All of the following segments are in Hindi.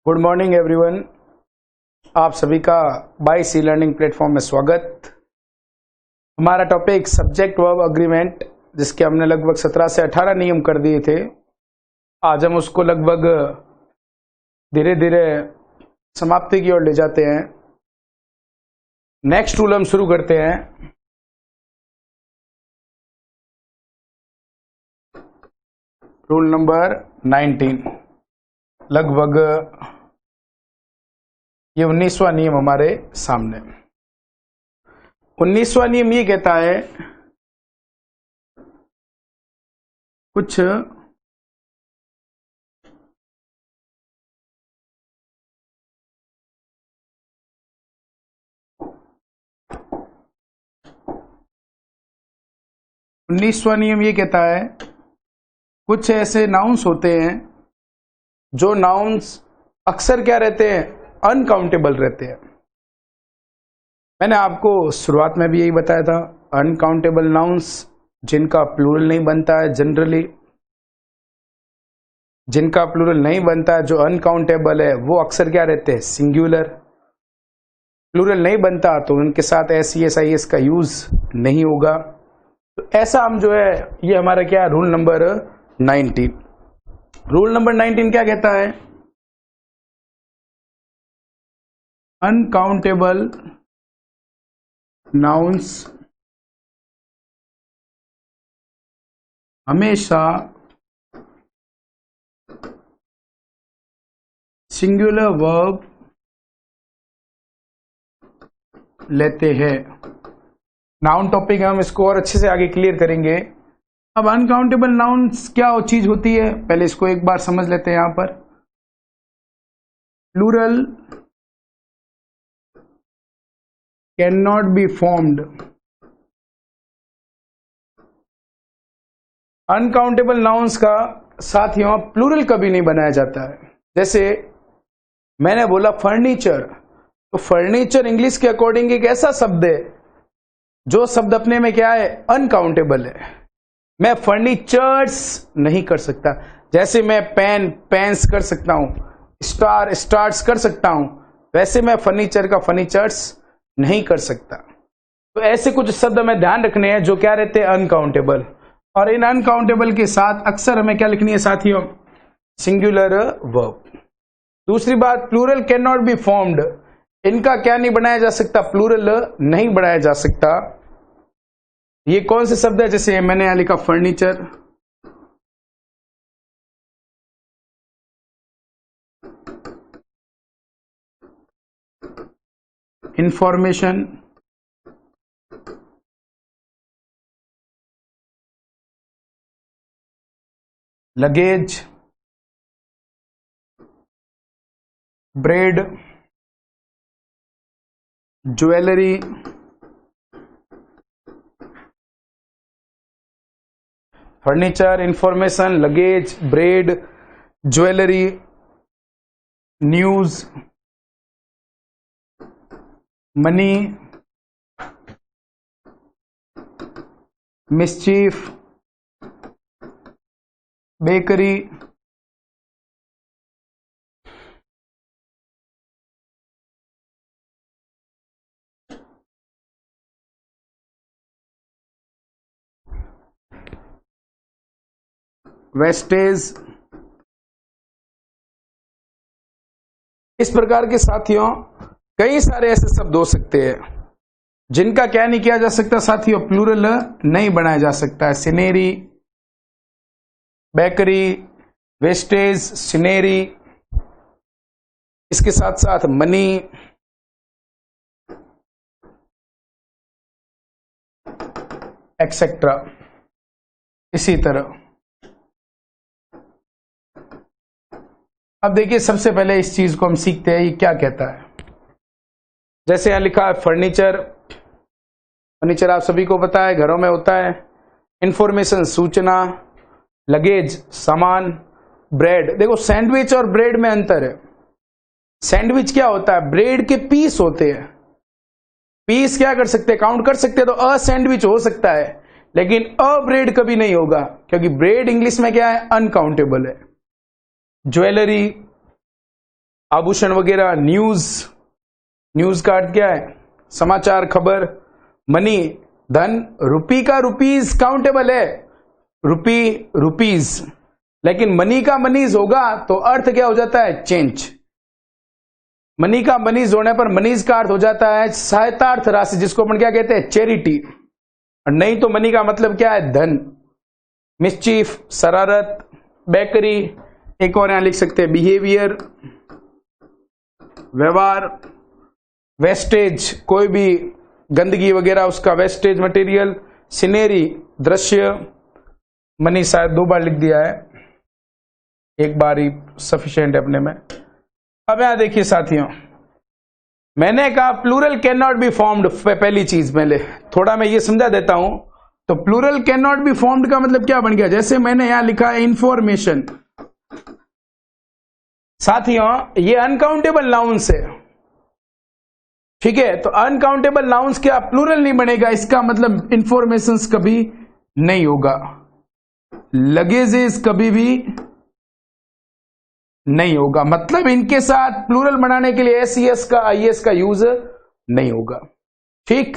Good morning everyone. आप सभी का बाई सी लर्निंग प्लेटफॉर्म में स्वागत। हमारा टॉपिक सब्जेक्ट वर्ब अग्रीमेंट, जिसके हमने लगभग 17 से 18 नियम कर दिए थे। आज हम उसको लगभग धीरे धीरे समाप्ति की ओर ले जाते हैं। नेक्स्ट रूल हम शुरू करते हैं। रूल नंबर 19, लगभग ये 19वां नियम हमारे सामने। 19वां नियम ये कहता है, कुछ नियम ये कहता है कुछ ऐसे नाउन्स होते हैं जो नाउन्स अक्सर क्या रहते हैं, अनकाउंटेबल रहते हैं। मैंने आपको शुरुआत में भी यही बताया था, अनकाउंटेबल नाउन्स जिनका प्लूरल नहीं बनता है, जनरली जिनका प्लूरल नहीं बनता है, जो अनकाउंटेबल है, वो अक्सर क्या रहते हैं, सिंगुलर। प्लूरल नहीं बनता तो उनके साथ SES का यूज नहीं होगा। तो ऐसा हम जो है, ये हमारा क्या, रूल नंबर 19। रूल नंबर 19 क्या कहता है, अनकाउंटेबल नाउन्स हमेशा सिंगुलर वर्ब लेते हैं। नाउन टॉपिक हम इसको और अच्छे से आगे क्लियर करेंगे। अब अनकाउंटेबल नाउन्स क्या चीज होती है, पहले इसको एक बार समझ लेते हैं। यहां पर plural cannot be formed. Uncountable nouns का साथियों प्लूरल कभी नहीं बनाया जाता है। जैसे मैंने बोला फर्नीचर, तो फर्नीचर इंग्लिश के अकॉर्डिंग एक ऐसा शब्द है जो शब्द अपने में क्या है, अनकाउंटेबल है। मैं फर्नीचर्स नहीं कर सकता। जैसे मैं पेन पेन्स कर सकता हूं, स्टार स्टार्स कर सकता हूं, वैसे मैं फर्नीचर का फर्नीचर्स नहीं कर सकता। तो ऐसे कुछ शब्द हमें ध्यान रखने हैं जो क्या रहते हैं, अनकाउंटेबल। और इन अनकाउंटेबल के साथ अक्सर हमें क्या लिखनी है साथियों, सिंगुलर वर्ब। दूसरी बात, plural cannot be formed. इनका क्या नहीं बनाया जा सकता, प्लूरल नहीं बनाया जा सकता। ये कौन से शब्द है, जैसे मैंने यहां लिखा furniture, information, luggage, bread, jewellery, furniture, information, luggage, bread, jewellery, news, money, mischief, bakery, wastage. इस प्रकार के साथियों कई सारे ऐसे शब्द हो सकते हैं जिनका क्या नहीं किया जा सकता साथियों, प्लूरल नहीं बनाया जा सकता है। सिनेरी, बेकरी, वेस्टेज, सिनेरी, इसके साथ साथ मनी, एक्सेट्रा। इसी तरह अब देखिए, सबसे पहले इस चीज को हम सीखते हैं, ये क्या कहता है। जैसे यहां लिखा है फर्नीचर। फर्नीचर आप सभी को पता है घरों में होता है। इंफॉर्मेशन सूचना, लगेज सामान, ब्रेड। देखो सैंडविच और ब्रेड में अंतर है। सैंडविच क्या होता है, ब्रेड के पीस होते हैं। पीस क्या कर सकते हैं, काउंट कर सकते हैं, तो अ सैंडविच हो सकता है, लेकिन अ ब्रेड कभी नहीं होगा, क्योंकि ब्रेड इंग्लिश में क्या है, अनकाउंटेबल है। ज्वेलरी, आभूषण वगैरह। न्यूज, न्यूज का अर्थ क्या है? समाचार, खबर। मनी, धन। रुपी का रुपीज काउंटेबल है, रुपी रुपीज, लेकिन मनी का मनीज होगा तो अर्थ क्या हो जाता है? चेंज। मनी का मनीज होने पर मनीज का अर्थ हो जाता है सहायतार्थ राशि, जिसको अपन क्या कहते हैं? चैरिटी। और नहीं तो मनी का मतलब क्या है? धन। मिसचीफ, शरारत, बेकरी। एक और यहां लिख सकते हैं बिहेवियर, व्यवहार। वेस्टेज, कोई भी गंदगी वगैरह उसका वेस्टेज मटेरियल। सीनेरी, दृश्य। मनी शायद 2 बार लिख दिया है, एक बार ही सफिशिएंट है अपने में। अब यहां देखिए साथियों, मैंने कहा plural cannot be formed. पहली चीज पहले थोड़ा मैं ये समझा देता हूं। तो plural cannot be formed का मतलब क्या बन गया? जैसे मैंने यहां लिखा है इंफॉर्मेशन। साथियों ये अनकाउंटेबल नाउन्स है, ठीक है? तो अनकाउंटेबल नाउन्स क्या प्लूरल नहीं बनेगा? इसका मतलब इंफॉर्मेशंस कभी नहीं होगा, लगेजेस कभी भी नहीं होगा। मतलब इनके साथ प्लूरल बनाने के लिए एस का आईएस का यूज नहीं होगा, ठीक?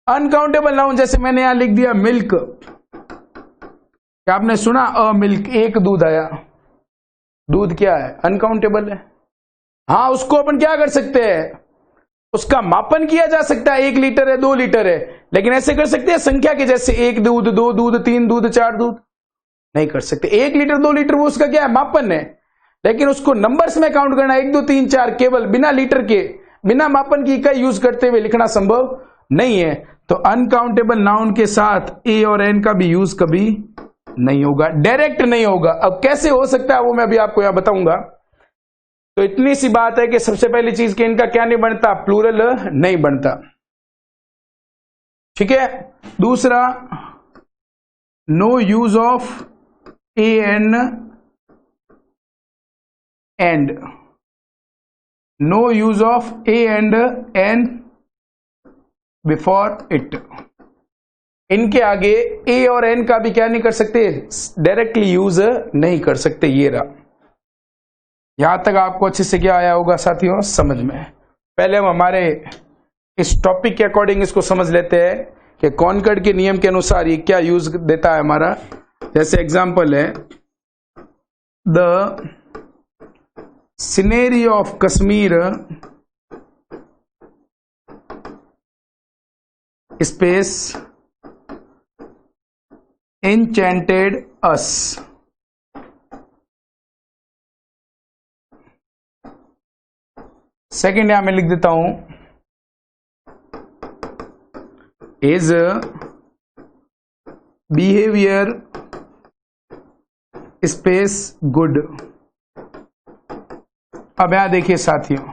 अनकाउंटेबल नाउन जैसे मैंने यहां लिख दिया मिल्क। क्या आपने सुना? मिल्क, एक दूध आया। दूध क्या है? अनकाउंटेबल है। हाँ, उसको अपन क्या कर सकते हैं? उसका मापन किया जा सकता है, 1 लीटर है, 2 लीटर है, लेकिन ऐसे कर सकते हैं संख्या के जैसे 1 दूध, 2 दूध, 3 दूध, 4 दूध? नहीं कर सकते। 1 लीटर 2 लीटर वो उसका क्या है? मापन है। लेकिन उसको नंबर्स में काउंट करना 1 2 3 4 केवल बिना लीटर के, बिना मापन की इकाई यूज करते हुए लिखना संभव नहीं है। तो अनकाउंटेबल नाउन के साथ ए और एन का भी यूज कभी नहीं होगा, डायरेक्ट नहीं होगा। अब कैसे हो सकता है वो मैं अभी आपको यहां बताऊंगा। तो इतनी सी बात है कि सबसे पहली चीज कि इनका क्या नहीं बनता? प्लूरल नहीं बनता, ठीक है? दूसरा, no use of a an and, no use of a and an before it. इनके आगे ए और एन का भी क्या नहीं कर सकते? डायरेक्टली यूज नहीं कर सकते। ये रहा। यहां तक आपको अच्छे से क्या आया होगा साथियों समझ में? पहले हम हमारे इस टॉपिक के अकॉर्डिंग इसको समझ लेते हैं कि कॉनकॉर्ड के नियम के अनुसार ये क्या यूज देता है हमारा। जैसे एग्जांपल है, the scenario of Kashmir space enchanted us। Second यहां मैं लिख देता हूं, इज बिहेवियर स्पेस गुड। अब यहां देखिए साथियों,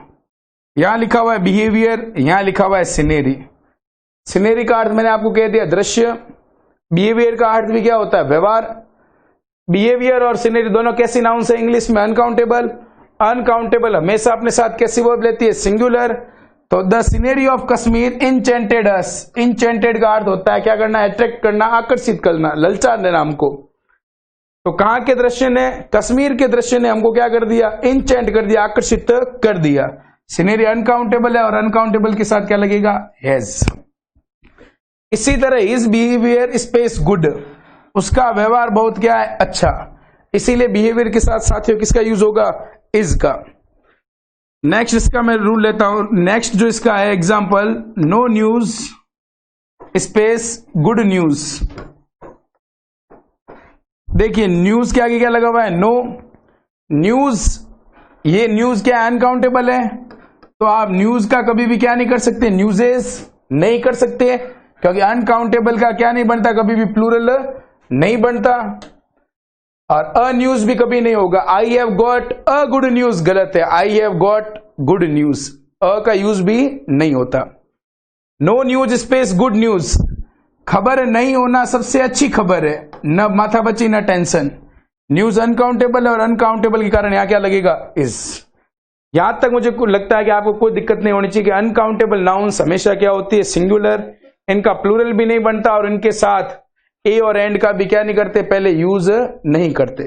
यहां लिखा हुआ है बिहेवियर, यहां लिखा हुआ है सिनेरी। सिनेरी का अर्थ मैंने आपको कह दिया दृश्य। बिहेवियर का अर्थ भी क्या होता है? व्यवहार। बिहेवियर और सिनेरी दोनों कैसी नाउन्स है इंग्लिश में? अनकाउंटेबल। अनकाउंटेबल हमेशा अपने साथ कैसी वर्ब लेती है? सिंगुलर। तो the scenery of Kashmir enchanted us. Enchanted का अर्थ होता है क्या करना? अट्रैक्ट करना, आकर्षित करना, ललचा देना हमको। तो कहां के दृश्य ने? कश्मीर के दृश्य ने हमको क्या कर दिया? इंचेंट कर दिया, आकर्षित कर दिया। सिनेरी अनकाउंटेबल है और अनकाउंटेबल के साथ क्या लगेगा? हैज। इसी तरह इज बिहेवियर स्पेस गुड, उसका व्यवहार बहुत क्या है? अच्छा। इसीलिए बिहेवियर के साथ साथियों किसका यूज होगा? इज का। नेक्स्ट इसका मैं रूल लेता हूं। नेक्स्ट जो इसका है example, no news space good news. देखिए न्यूज के आगे क्या लगा हुआ है? नो। न्यूज, ये न्यूज क्या अनकाउंटेबल है, तो आप न्यूज का कभी भी क्या नहीं कर सकते? न्यूजेस नहीं कर सकते, क्योंकि अनकाउंटेबल का क्या नहीं बनता? कभी भी प्लूरल नहीं बनता। और अ न्यूज भी कभी नहीं होगा। I have got a good news गलत है, I have got good news, a का यूज भी नहीं होता। No news space good news, खबर नहीं होना सबसे अच्छी खबर है, न माथापच्ची न टेंशन। न्यूज अनकाउंटेबल है और अनकाउंटेबल के कारण यहां क्या लगेगा? इज। यहां तक मुझे लगता है कि आपको कोई दिक्कत नहीं होनी चाहिए कि अनकाउंटेबल नाउन्स हमेशा क्या होती है? सिंगुलर। इनका प्लूरल भी नहीं बनता और इनके साथ ए और एंड का भी क्या नहीं करते? पहले यूज नहीं करते।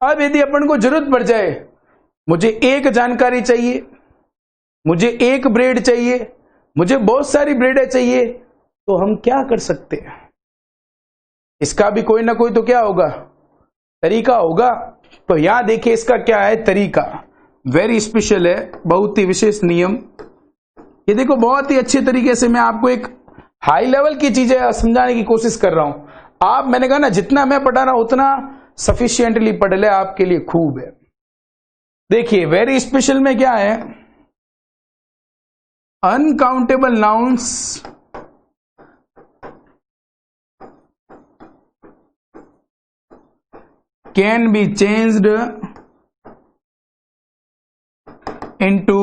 अब यदि अपन को जरूरत पड़ जाए मुझे एक जानकारी चाहिए, मुझे एक ब्रेड चाहिए, मुझे बहुत सारी ब्रेडें चाहिए, तो हम क्या कर सकते हैं? इसका भी कोई ना कोई तो क्या होगा, तरीका होगा। तो यहां देखिए इसका क्या है तरीका, वेरी स्पेशल है, बहुत ही विशेष नियम। ये देखो बहुत ही अच्छे तरीके से मैं आपको एक हाई लेवल की चीजें समझाने की कोशिश कर रहा हूं। आप, मैंने कहा ना, जितना मैं पढ़ा रहा हूं उतना सफिशिएंटली पढ़ ले, आपके लिए खूब है। देखिए वेरी स्पेशल में क्या है, uncountable nouns can be changed into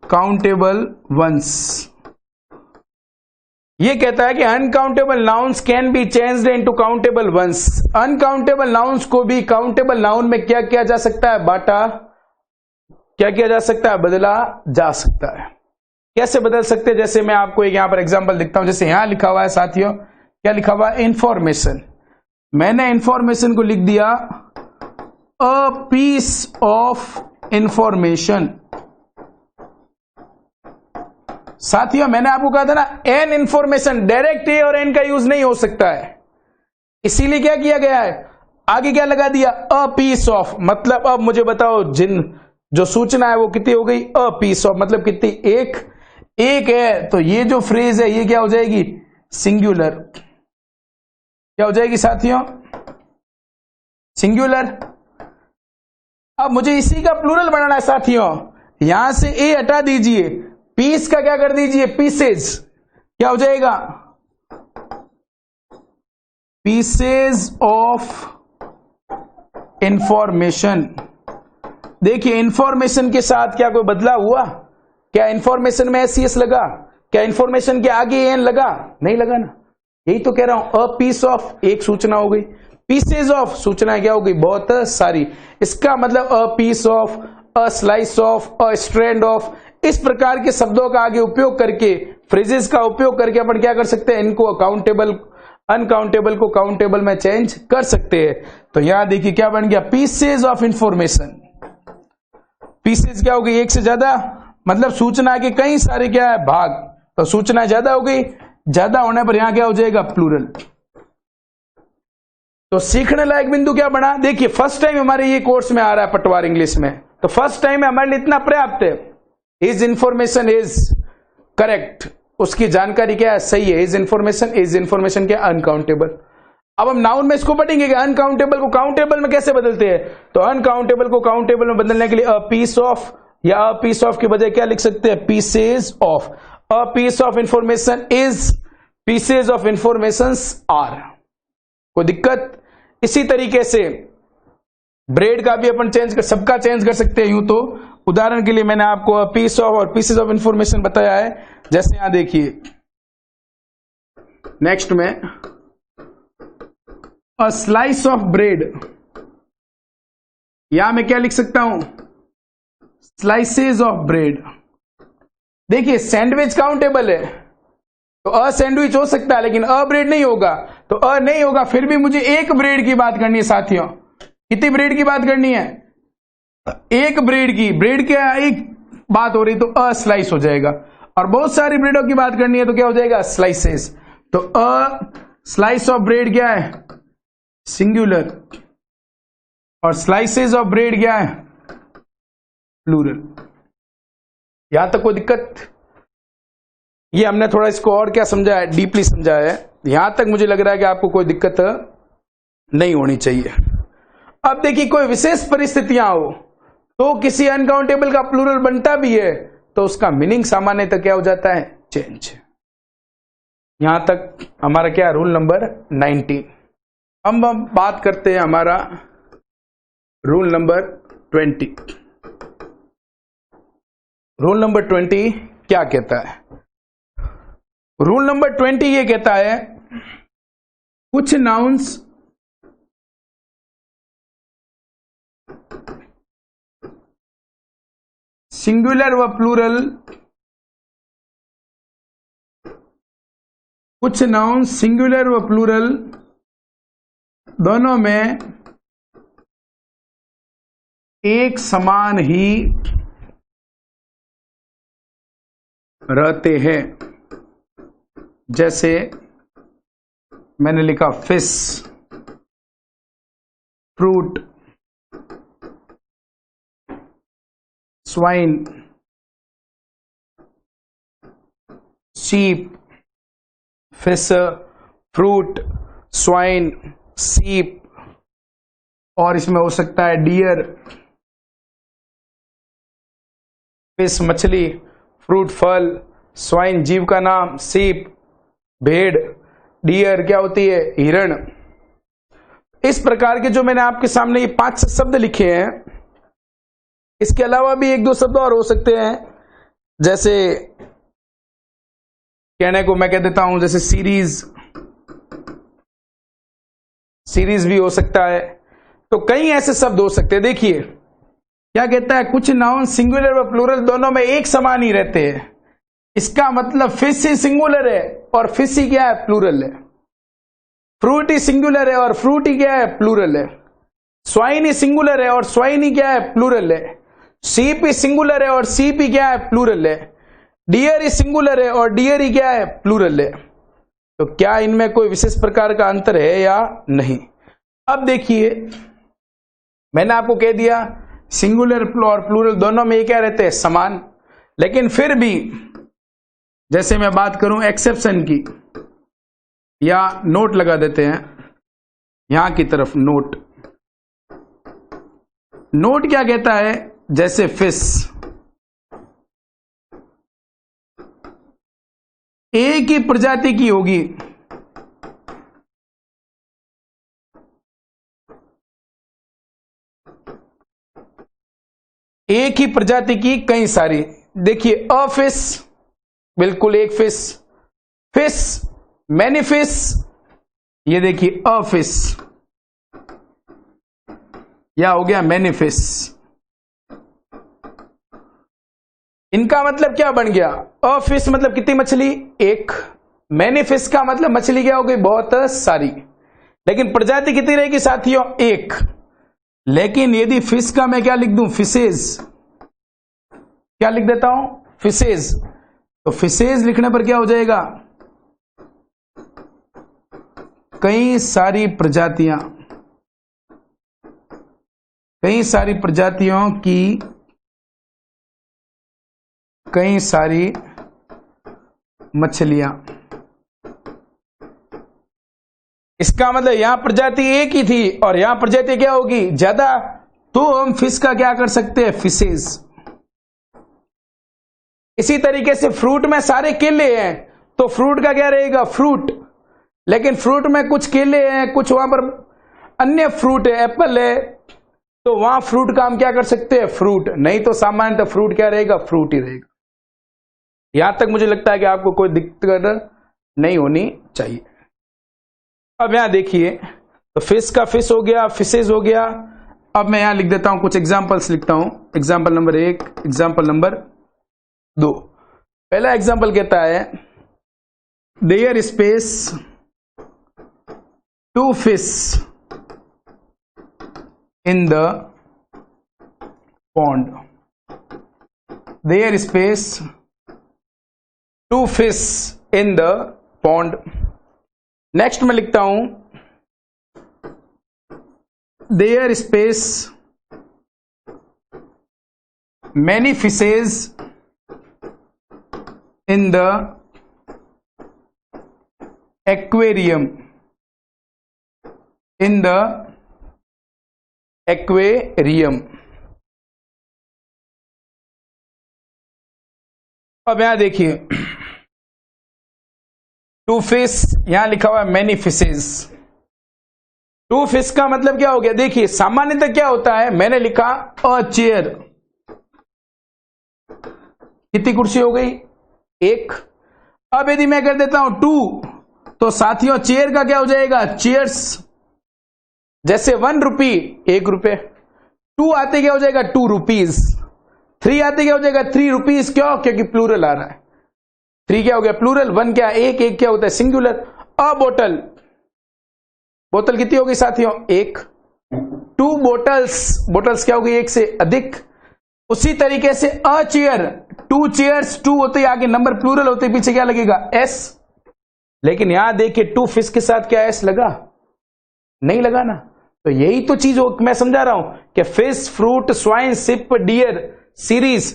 countable ones. ये कहता है कि uncountable nouns can be changed into countable ones. Uncountable nouns को भी काउंटेबल नाउन में क्या किया जा सकता है, बांटा, क्या किया जा सकता है, बदला जा सकता है। कैसे बदल सकते हैं, जैसे मैं आपको एक यहां पर एग्जांपल दिखता हूं। जैसे यहां लिखा हुआ है साथियों, क्या लिखा हुआ है, इंफॉर्मेशन। मैंने इंफॉर्मेशन को लिख दिया अ पीस ऑफ इंफॉर्मेशन। साथियों मैंने आपको कहा था ना, एन इंफॉर्मेशन, डायरेक्ट ए और एन का यूज नहीं हो सकता है, इसीलिए क्या किया गया है, आगे क्या लगा दिया, अ पीस ऑफ। मतलब अब मुझे बताओ जो सूचना है वो कितनी हो गई, अ पीस ऑफ, मतलब कितनी, एक है। तो ये जो फ्रेज है ये क्या हो जाएगी, सिंगुलर। क्या हो जाएगी साथियों, सिंगुलर। अब मुझे इसी का प्लूरल बनाना है साथियों, यहां से ए हटा दीजिए, पीस का क्या कर दीजिए, पीसेज। क्या हो जाएगा, पीसेज ऑफ इंफॉर्मेशन। देखिए इंफॉर्मेशन के साथ क्या कोई बदलाव हुआ, क्या इंफॉर्मेशन में एस लगा, क्या इंफॉर्मेशन के आगे एन लगा, नहीं लगा ना। यही तो कह रहा हूं, अ पीस ऑफ, एक सूचना हो गई, पीसेज ऑफ, सूचना क्या हो गई, बहुत सारी। इसका मतलब a piece of, a slice of, a strand of, इस प्रकार के शब्दों का आगे उपयोग करके, फ्रेजेस का उपयोग करके अपन क्या कर सकते हैं, इनको अकाउंटेबल, अनकाउंटेबल को काउंटेबल में चेंज कर सकते हैं। तो यहां देखिए क्या बन गया, पीसेज ऑफ इंफॉर्मेशन। पीसेज क्या हो गई, एक से ज्यादा, मतलब सूचना के कई सारे क्या है, भाग। तो सूचना ज्यादा हो गई, ज्यादा होने पर यहां क्या हो जाएगा, प्लूरल। तो सीखने लायक बिंदु क्या बना, देखिए फर्स्ट टाइम हमारे ये कोर्स में आ रहा है पटवार इंग्लिश में, तो फर्स्ट टाइम में हमारे लिए इतना पर्याप्त है। इज इंफॉर्मेशन इज करेक्ट, उसकी जानकारी क्या है, सही है। इज इंफॉर्मेशन क्या, अनकाउंटेबल। अब हम नाउन में इसको पढ़ेंगे कि अनकाउंटेबल को काउंटेबल में कैसे बदलते हैं। तो अनकाउंटेबल को काउंटेबल में बदलने के लिए अ पीस ऑफ, या अ पीस ऑफ की बजाय क्या लिख सकते हैं, pieces of. A piece of information is, pieces of information are. कोई दिक्कत। इसी तरीके से ब्रेड का भी अपन चेंज कर, सबका चेंज कर सकते हैं। यूं तो उदाहरण के लिए मैंने आपको पीस ऑफ और पीसेज ऑफ इंफॉर्मेशन बताया है। जैसे यहां देखिए नेक्स्ट में, अ स्लाइस ऑफ ब्रेड, यहां मैं क्या लिख सकता हूं, स्लाइसेज ऑफ ब्रेड। देखिए सैंडविच काउंटेबल है, तो अ सैंडविच हो सकता है, लेकिन अ ब्रेड नहीं होगा। तो अ नहीं होगा, फिर भी मुझे एक ब्रेड की बात करनी है साथियों। कितनी ब्रेड की बात करनी है, एक ब्रेड की, ब्रेड क्या एक बात हो रही, तो अ स्लाइस हो जाएगा। और बहुत सारी ब्रेडों की बात करनी है तो क्या हो जाएगा, स्लाइसेस। तो अ स्लाइस ऑफ ब्रेड क्या है, सिंगुलर, और स्लाइसेस ऑफ ब्रेड क्या है, प्लूरल। यहां तक कोई दिक्कत। ये हमने थोड़ा इसको और क्या समझा है, डीपली समझा है। यहां तक मुझे लग रहा है कि आपको कोई दिक्कत नहीं होनी चाहिए। अब देखिए कोई विशेष परिस्थितियां हो तो किसी अनकाउंटेबल का प्लूरल बनता भी है, तो उसका मीनिंग सामान्यतः क्या हो जाता है, चेंज। यहां तक हमारा क्या, रूल नंबर 19। हम बात करते हैं हमारा रूल नंबर 20। रूल नंबर 20 क्या कहता है, रूल नंबर 20 ये कहता है, कुछ नाउन्स सिंगुलर व प्लूरल, कुछ नाउन सिंगुलर व प्लूरल दोनों में एक समान ही रहते हैं। जैसे मैंने लिखा fish, fruit, swine, sheep, fish, fruit, swine, सीप, और इसमें हो सकता है डियर, फिश मछली, फ्रूट फल, स्वाइन जीव का नाम, सीप भेड़, डियर क्या होती है, हिरण। इस प्रकार के जो मैंने आपके सामने ये 5 शब्द लिखे हैं, इसके अलावा भी 1-2 शब्द और हो सकते हैं। जैसे कहने को मैं कह देता हूं, जैसे सीरीज भी हो सकता है। तो कई ऐसे शब्द हो सकते हैं। देखिए क्या कहता है, कुछ नाउन सिंगुलर व प्लूरल दोनों में एक समान ही रहते हैं। इसका मतलब फिश ही सिंगुलर है और फिश ही क्या है, प्लूरल है। फ्रूट ही सिंगुलर है और फ्रूट ही क्या है, प्लूरल है। स्वाइन ही सिंगुलर है और स्वाइन ही क्या है, प्लूरल है। सीप ही सिंगुलर है और सीप ही क्या है, प्लूरल है। डियर ही सिंगुलर है और डियर ही क्या है, प्लूरल है। तो क्या इनमें कोई विशेष प्रकार का अंतर है या नहीं? अब देखिए मैंने आपको कह दिया सिंगुलर और प्लूरल दोनों में ये क्या रहते हैं, समान। लेकिन फिर भी जैसे मैं बात करूं एक्सेप्शन की, या नोट लगा देते हैं यहां की तरफ, नोट क्या कहता है, जैसे फिश एक ही प्रजाति की होगी, एक ही प्रजाति की कई सारी। देखिए अ फिश बिल्कुल एक फिश, फिश मैनी फिश, ये देखिए अ फिश या हो गया मैनी फिश। इनका मतलब क्या बन गया, अ फिश मतलब कितनी मछली, एक। मैनी फिश का मतलब मछली क्या हो गई, बहुत सारी। लेकिन प्रजाति कितनी रहेगी साथियों, एक। लेकिन यदि फिश का मैं क्या लिख दूं, फिशेज, क्या लिख देता हूं, फिशेज। तो फिशेज लिखने पर क्या हो जाएगा, कई सारी प्रजातियां, कई सारी प्रजातियों की कई सारी मछलियां। इसका मतलब यहां प्रजाति एक ही थी और यहां प्रजाति क्या होगी, ज्यादा। तो हम फिश का क्या कर सकते हैं, फिशेज। इसी तरीके से फ्रूट में सारे केले हैं तो फ्रूट का क्या रहेगा, फ्रूट। लेकिन फ्रूट में कुछ केले हैं, कुछ वहां पर अन्य फ्रूट है, एप्पल है, तो वहां फ्रूट का हम क्या कर सकते हैं, फ्रूट। नहीं तो सामान्यतः फ्रूट क्या रहेगा, फ्रूट ही रहेगा। यहां तक मुझे लगता है कि आपको कोई दिक्कत नहीं होनी चाहिए। अब यहां देखिए, तो फिश का फिश हो गया, फिशेज हो गया। अब मैं यहां लिख देता हूं, कुछ एग्जांपल्स लिखता हूं। Example number 1, example number 2। पहला एग्जांपल कहता है, there space two fish in the pond. There space two fish in the pond. Next में लिखता हूं, there space many fishes in the aquarium, in the aquarium. अब यहां देखिए, टू फिश, यहां लिखा हुआ है मैनी फिशेज। टू फिश का मतलब क्या हो गया, देखिए सामान्यतः क्या होता है, मैंने लिखा अ चेयर, कितनी कुर्सी हो गई, एक। अब यदि मैं कर देता हूं टू, तो साथियों चेयर का क्या हो जाएगा, चेयर्स। जैसे 1 रुपी, 1 रुपए। 2 आते क्या हो जाएगा, 2 रुपीज। 3 आते क्या हो जाएगा, 3 रुपीज। क्यों, क्योंकि प्लूरल आ रहा है। 3 क्या हो गया, प्लूरल। 1 क्या, एक, एक क्या होता है, सिंगुलर। अ बोतल, बोतल कितनी होगी साथियों? एक। 2 बोटल्स, बोटल्स क्या होगी? एक से अधिक। उसी तरीके से अ चेयर, 2 चेयर्स, 2 होते ही आगे नंबर प्लूरल होते पीछे क्या लगेगा? एस। लेकिन यहां देखिए 2 फिश के साथ क्या एस लगा? नहीं लगा ना। तो यही तो चीज मैं समझा रहा हूं कि fish, fruit, swine, sheep, deer, series,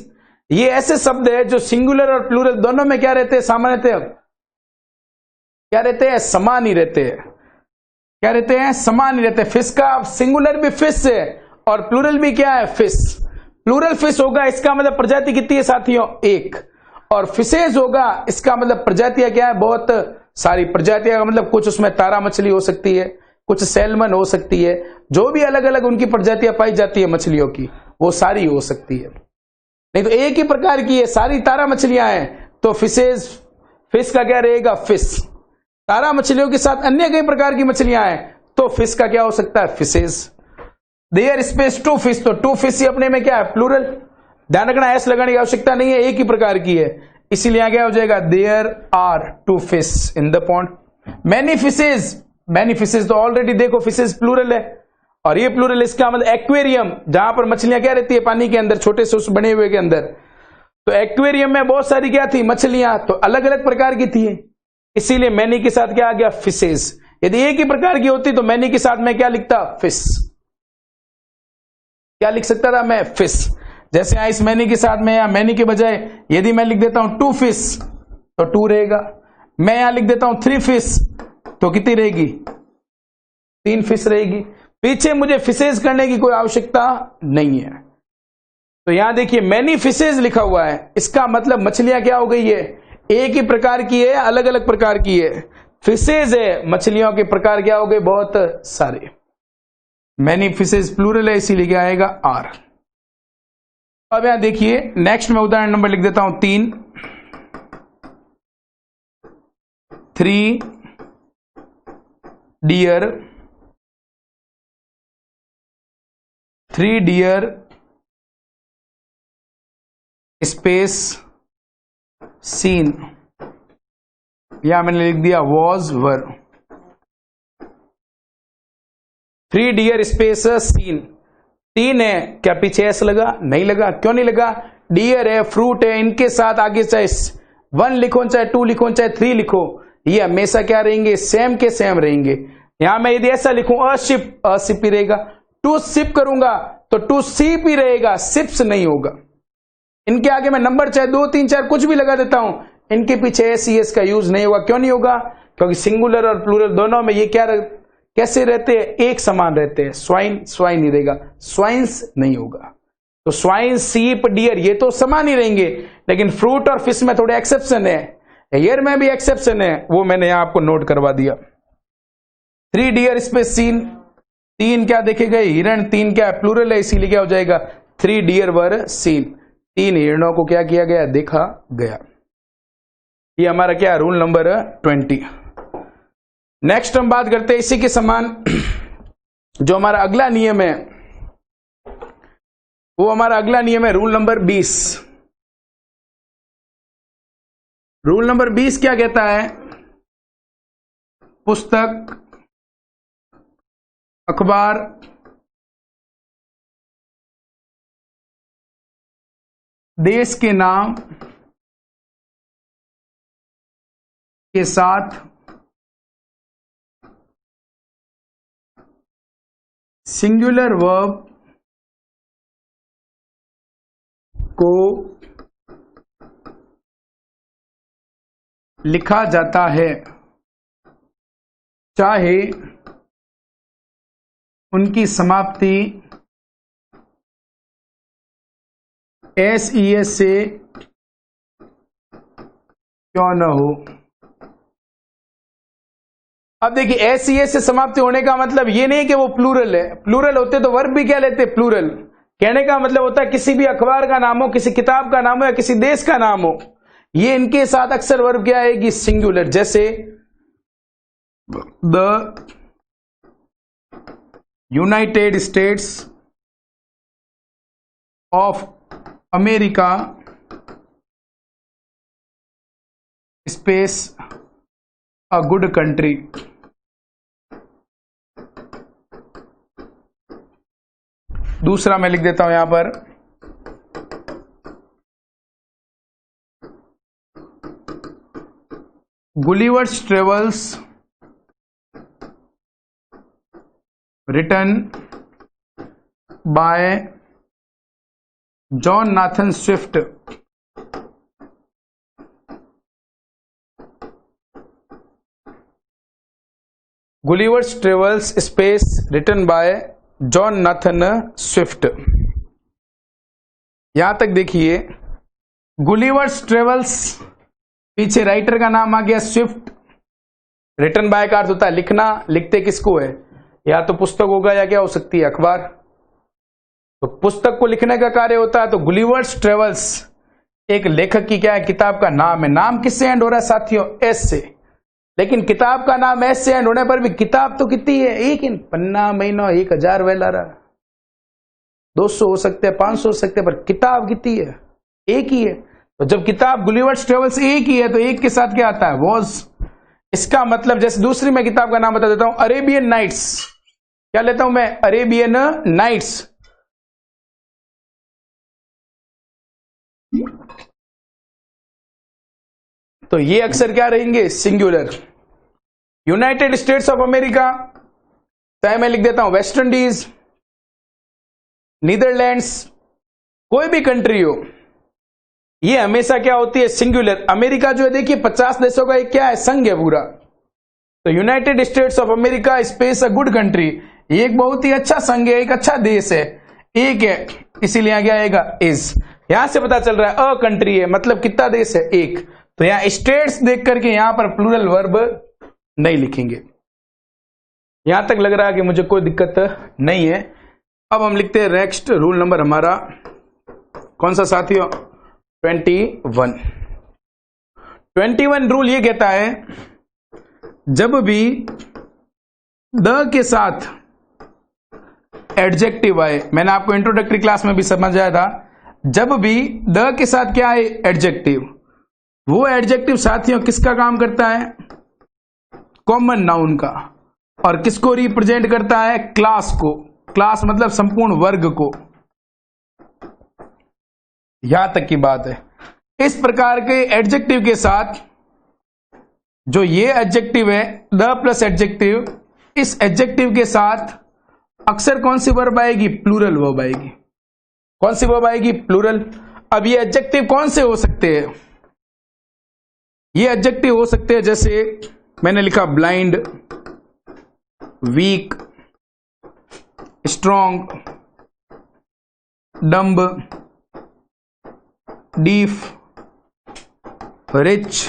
ये ऐसे शब्द है जो सिंगुलर और प्लूरल दोनों में क्या रहते हैं? सामान्यतः क्या रहते हैं? समान ही रहते हैं। क्या रहते हैं? समान ही रहते हैं। फिश का सिंगुलर भी फिश है और प्लूरल भी क्या है? फिश। प्लूरल फिश होगा इसका मतलब प्रजाति कितनी है साथियों? एक। और फिशेज होगा इसका मतलब प्रजातियां क्या है? बहुत सारी प्रजातियां का मतलब कुछ उसमें तारा मछली हो सकती है, कुछ सैल्मन हो सकती है, जो भी अलग अलग उनकी प्रजातियां पाई जाती है मछलियों की, वो सारी हो सकती है। नहीं तो एक ही प्रकार की है, सारी तारा मछलियां हैं, तो फिशेज, फिश का क्या रहेगा? फिश। तारा मछलियों के साथ अन्य कई प्रकार की मछलियां हैं, तो फिश का क्या हो सकता है? फिशेज। देयर स्पेस 2 फिश, तो 2 फिश ही अपने में क्या है? प्लूरल। ध्यान रखना एस लगाने की आवश्यकता नहीं है, एक ही प्रकार की है, इसीलिए क्या हो जाएगा? There are 2 fish in the pond. Many fishes, many fishes तो ऑलरेडी देखो फिशेज प्लूरल है, और ये प्लूरल इसका मतलब एक्वेरियम, जहां पर मछलियां क्या रहती है? पानी के अंदर, छोटे से उस बने हुए के अंदर। तो एक्वेरियम में बहुत सारी क्या थी? मछलियां, तो अलग अलग प्रकार की थी, इसीलिए मैनी के साथ क्या आ गया? फिशेज। यदि एक ही प्रकार की होती तो मैनी के साथ मैं क्या लिखता? फिश। क्या लिख सकता था मैं? फिश। जैसे यहां इस मैनी के साथ में, यहां मैनी के बजाय यदि मैं लिख देता हूं 2 फिश, तो 2 रहेगा। मैं यहां लिख देता हूं 3 फिश, तो कितनी रहेगी? 3 फिश रहेगी। पीछे मुझे फिशेज करने की कोई आवश्यकता नहीं है। तो यहां देखिए मैनी फिशेज लिखा हुआ है, इसका मतलब मछलियां क्या हो गई है? एक ही प्रकार की है, अलग अलग प्रकार की है। फिशेज है, मछलियों के प्रकार क्या हो गए? बहुत सारे। मैनी फिशेज प्लूरल है, इसीलिए क्या आएगा? आर। अब यहां देखिए नेक्स्ट में उदाहरण नंबर लिख देता हूं 3। 3 डियर, 3 डियर स्पेस सीन, यहां मैंने लिख दिया was were. 3 deer space seen, 3 है, क्या पीछे एस लगा? नहीं लगा। क्यों नहीं लगा? डियर है, फ्रूट है, इनके साथ आगे चाहे 1 लिखो, चाहे 2 लिखो, चाहे 3 लिखो, ये हमेशा क्या रहेंगे? सेम के सेम रहेंगे। यहां मैं यदि ऐसा लिखूं अशिप, अशिप ही रहेगा। 2 शिप करूंगा तो 2 शिप ही रहेगा, शिप्स नहीं होगा। इनके आगे मैं नंबर चाहे 2, 3, 4 कुछ भी लगा देता हूं, इनके पीछे एस ई एस का यूज नहीं होगा। क्यों नहीं होगा? क्योंकि सिंगुलर और प्लूरल दोनों में ये क्या कैसे रहते हैं? एक समान रहते हैं। स्वाइन, स्वाइन ही रहेगा, स्वाइन्स नहीं होगा। तो स्वाइन, सीप, डियर ये तो समान ही रहेंगे, लेकिन फ्रूट और फिश में थोड़े एक्सेप्शन है, हेयर में भी एक्सेप्शन है, वो मैंने यहां आपको नोट करवा दिया। 3 डियर स्पेस सीन, 3 क्या देखे गए? हिरण। 3 क्या प्लूरल है, इसीलिए क्या हो जाएगा? 3 डियर वर सीन, 3 हिरणों को क्या किया गया? देखा गया। ये हमारा क्या? Rule number 20। नेक्स्ट हम बात करते हैं इसी के समान जो हमारा अगला नियम है, वो हमारा अगला नियम है रूल नंबर 20। रूल नंबर 20 क्या कहता है? पुस्तक, अखबार, देश के नाम के साथ सिंगुलर वर्ब को लिखा जाता है, चाहे उनकी समाप्ति एस ई एस से क्यों न हो। अब देखिए एस ई एस से समाप्ति होने का मतलब ये नहीं कि वो प्लूरल है, प्लूरल होते तो वर्ब भी क्या लेते? प्लूरल। कहने का मतलब होता है किसी भी अखबार का नाम हो, किसी किताब का नाम हो, या किसी देश का नाम हो, ये इनके साथ अक्सर वर्ब क्या आएगी? सिंगुलर। जैसे the United states of America space a good country. दूसरा मैं लिख देता हूं यहां पर Gulliver's travels written by John Nathan Swift. Gulliver's Travels Space written by John Nathan Swift. यहां तक देखिए गुलिवर्स ट्रेवल्स, पीछे राइटर का नाम आ गया स्विफ्ट। रिटन बाय का अर्थ होता है लिखना, लिखते किसको है, या तो पुस्तक होगा या क्या हो सकती है अखबार। तो पुस्तक को लिखने का कार्य होता है। तो गुलिवर्स ट्रेवल्स एक लेखक की क्या है, किताब का नाम है। नाम किससे एंड हो रहा है साथियों, एस से। लेकिन किताब का नाम एस से एंड होने पर भी किताब तो कितनी है, एक इन पन्ना महीना 1000 वेलारा 200 हो सकते हैं, 500 हो सकते हैं, पर किताब कितनी है, एक ही है। तो जब किताब गुलिवर्स ट्रेवल्स एक ही है तो एक के साथ क्या आता है, वॉज। इसका मतलब जैसे दूसरी मैं किताब का नाम बता देता हूं, अरेबियन नाइट्स। क्या लेता हूं मैं, अरेबियन नाइट्स। तो ये अक्सर क्या रहेंगे, singular. United states of America, चाहे मैं लिख देता हूं वेस्ट इंडीज, नीदरलैंड्स, कोई भी कंट्री हो, ये हमेशा क्या होती है, सिंगुलर। अमेरिका जो है देखिए 50 देशों का एक क्या है, संघ है पूरा। तो United states of America space a good country, ये एक बहुत ही अच्छा संघ है, एक अच्छा देश है, एक है, इसीलिए यहां क्या आएगा, इज। यहां से पता चल रहा है अ कंट्री है, मतलब कितना देश है, एक। तो यहां स्टेट्स देख करके यहां पर प्लूरल वर्ब नहीं लिखेंगे। यहां तक लग रहा है कि मुझे कोई दिक्कत नहीं है। अब हम लिखते हैं नेक्स्ट रूल नंबर हमारा कौन सा साथियों, 21 रूल ये कहता है जब भी द के साथ एडजेक्टिव आए, मैंने आपको इंट्रोडक्टरी क्लास में भी समझाया था, जब भी द के साथ क्या है, एडजेक्टिव, वो एडजेक्टिव साथियों किसका काम करता है, कॉमन नाउन का। और किसको रिप्रेजेंट करता है, क्लास को। क्लास मतलब संपूर्ण वर्ग को। यहां तक की बात है। इस प्रकार के एडजेक्टिव के साथ जो ये एडजेक्टिव है, द प्लस एडजेक्टिव, इस एडजेक्टिव के साथ अक्सर कौन सी वर्ब आएगी, प्लूरल वर्ब आएगी। कौन सी वर्ब आएगी, प्लूरल। अब ये एडजेक्टिव कौन से हो सकते हैं, ये एडजेक्टिव हो सकते हैं जैसे मैंने लिखा blind, weak, strong, dumb, deaf, rich,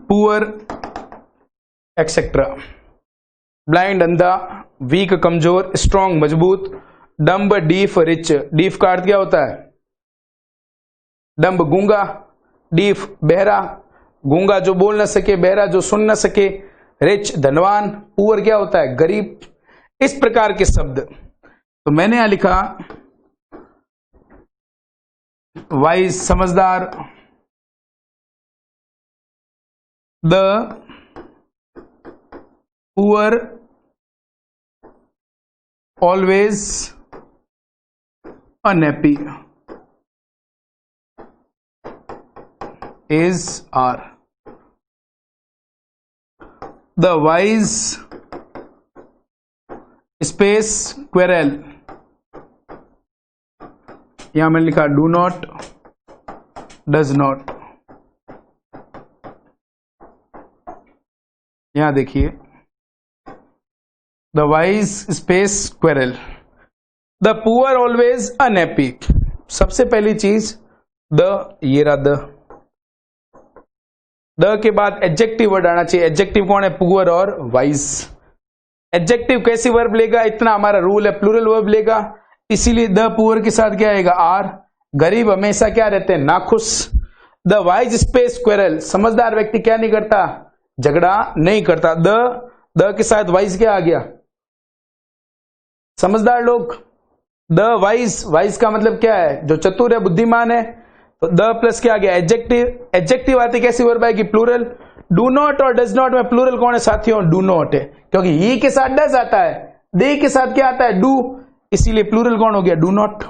poor, et cetera. Blind अंधा, वीक कमजोर, स्ट्रॉन्ग मजबूत, डम्ब डीफ रिच। डीफ का अर्थ क्या होता है, डम्ब गूंगा, डीफ बहरा, गूंगा जो बोल न सके, बहरा जो सुन न सके, रिच धनवान, पुअर क्या होता है, गरीब। इस प्रकार के शब्द। तो मैंने यहां लिखा वाइज समझदार, the poor always unhappy is are, the wise space quarrel, यहां मैंने लिखा डू नॉट, डज नॉट। यहां देखिए the wise space quarrel, the poor always unhappy. सबसे पहली चीज द, ये रहा द के बाद एडजेक्टिव वर्ड आना चाहिए। एडजेक्टिव कौन है, पुअर और वाइज। एडजेक्टिव कैसी वर्ब लेगा, इतना हमारा रूल है, प्लूरल वर्ब लेगा। इसीलिए द पुअर के साथ क्या आएगा, आर। गरीब हमेशा क्या रहते हैं, नाखुश। द वाइज स्पेस क्वेरल, समझदार व्यक्ति क्या नहीं करता, झगड़ा नहीं करता। द के साथ वाइज क्या आ गया, समझदार लोग। द वाइज का मतलब क्या है, जो चतुर है, बुद्धिमान है। तो द प्लस क्या आ गया, एडजेक्टिव। एडजेक्टिव आती कैसी वर्ब आएगी, प्लूरल। डू नॉट और डज नॉट में प्लूरल कौन है साथियों, डू नॉट है, क्योंकि ही के साथ डज आता है, दे के साथ क्या आता है, डू। इसीलिए प्लूरल कौन हो गया? Do not.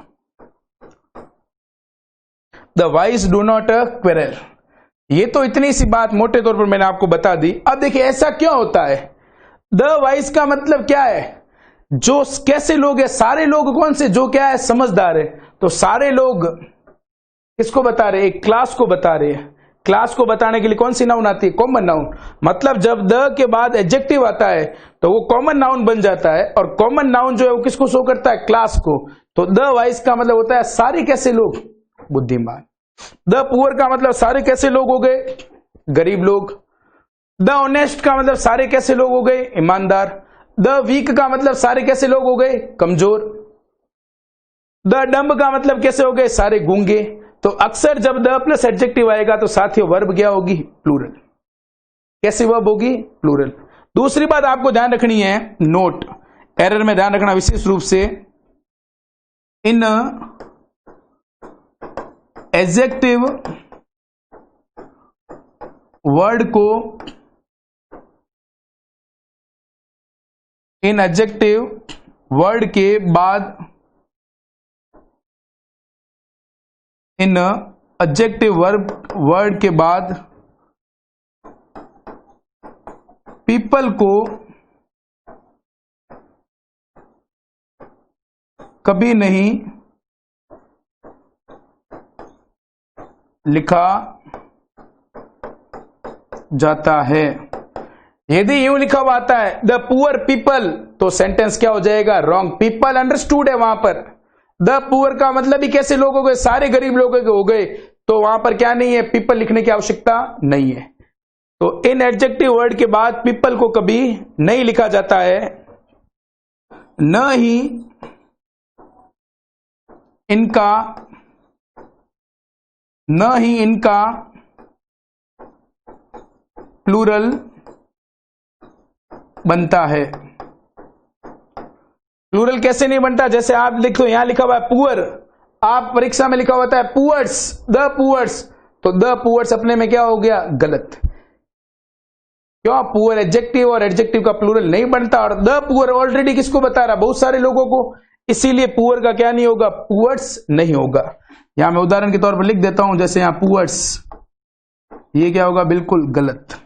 The wise do not quarrel. ये तो इतनी सी बात मोटे तौर पर मैंने आपको बता दी। अब देखिए ऐसा क्यों होता है? द वाइज का मतलब क्या है? जो कैसे लोग है? सारे लोग कौन से? जो क्या है? समझदार है। तो सारे लोग किसको बता रहे? एक क्लास को बता रहे हैं। क्लास को बताने के लिए कौन सी नाउन आती है? Common noun. मतलब जब द के बाद एडजेक्टिव आता है तो वो कॉमन नाउन बन जाता है, और कॉमन नाउन जो है वो किसको शो करता है? क्लास को। तो द वाइज का मतलब होता है सारे कैसे लोग? बुद्धिमान। द पुअर का मतलब सारे कैसे लोग हो गए? गरीब लोग। द ऑनेस्ट का मतलब सारे कैसे लोग हो गए? ईमानदार। द वीक का मतलब सारे कैसे लोग हो गए? कमजोर। द डम्ब का मतलब कैसे हो गए? सारे गूंगे। तो अक्सर जब द प्लस एडजेक्टिव आएगा तो साथियों वर्ब क्या होगी? प्लूरल। कैसी वर्ब होगी? प्लूरल। दूसरी बात आपको ध्यान रखनी है, नोट एरर में ध्यान रखना विशेष रूप से, इन एडजेक्टिव वर्ड को, इन एडजेक्टिव वर्ड के बाद, इन एडजेक्टिव वर्ड के बाद पीपल को कभी नहीं लिखा जाता है। यदि यूं लिखा हुआ आता है द पुअर पीपल, तो सेंटेंस क्या हो जाएगा? रॉन्ग। पीपल अंडरस्टूड है वहां पर। द पुअर का मतलब ही कैसे लोग हो गए? सारे गरीब लोग हो गए। तो वहां पर क्या नहीं है? पीपल लिखने की आवश्यकता नहीं है। तो इन एडजेक्टिव वर्ड के बाद पीपल को कभी नहीं लिखा जाता है, न ही इनका प्लूरल बनता है। प्लूरल कैसे नहीं बनता? जैसे आप लिखो, यहां लिखा हुआ है पुअर, आप परीक्षा में लिखा होता है पुअर्स, द पुअर्स, तो द पुअर्स अपने में क्या हो गया? गलत। क्यों? पुअर एडजेक्टिव और एडजेक्टिव का प्लूरल नहीं बनता, और द पुअर ऑलरेडी किसको बता रहा? बहुत सारे लोगों को। इसीलिए पुअर का क्या नहीं होगा? पुअर्स नहीं होगा। यहां मैं उदाहरण के तौर पर लिख देता हूं, जैसे यहां पुअर्स, ये क्या होगा? बिल्कुल गलत।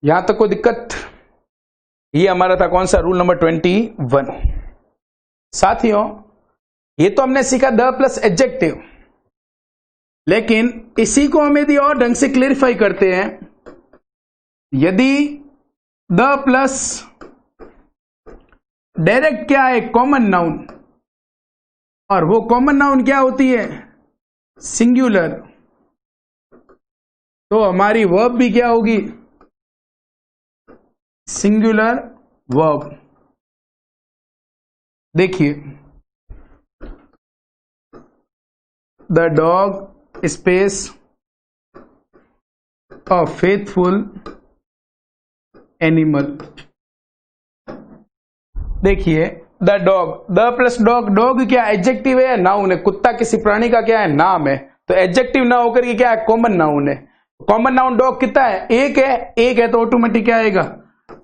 यहां तक कोई दिक्कत? ये हमारा था कौन सा? Rule number 21। साथियों ये तो हमने सीखा द प्लस एडजेक्टिव, लेकिन इसी को हम यदि और ढंग से क्लेरिफाई करते हैं, यदि द प्लस डायरेक्ट क्या है? कॉमन नाउन, और वो कॉमन नाउन क्या होती है? सिंगुलर, तो हमारी वर्ब भी क्या होगी? Singular verb. देखिए, द डॉग स्पेस अ फेथफुल एनिमल। देखिए the dog, the plus dog, dog क्या एडजेक्टिव है या नाउन है? कुत्ता किसी प्राणी का क्या है? नाम है। तो एडजेक्टिव ना होकर के क्या है? कॉमन नाउन है। कॉमन नाउन डॉग कितना है? एक है। एक है तो ऑटोमेटिक क्या आएगा?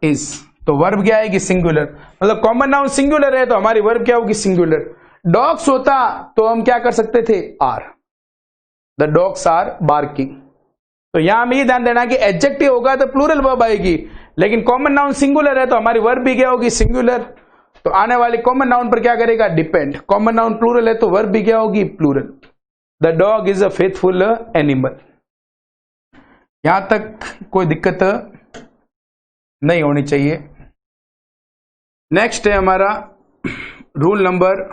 इज। तो वर्ब क्या आएगी? सिंगुलर। मतलब कॉमन नाउन सिंगुलर है तो हमारी वर्ब क्या होगी? सिंगुलर। डॉग्स होता तो हम क्या कर सकते थे? Are. The dogs are barking. तो यहां हमें ध्यान देना कि एडजेक्टिव होगा तो प्लूरल वर्ब आएगी, लेकिन कॉमन नाउन सिंगुलर है तो हमारी वर्ब भी क्या होगी? सिंगुलर। तो आने वाले कॉमन नाउन पर क्या करेगा? डिपेंड। कॉमन नाउन प्लूरल है तो वर्ब भी क्या होगी? Plural. The dog is a faithful animal. यहां तक कोई दिक्कत नहीं होनी चाहिए। नेक्स्ट है हमारा रूल नंबर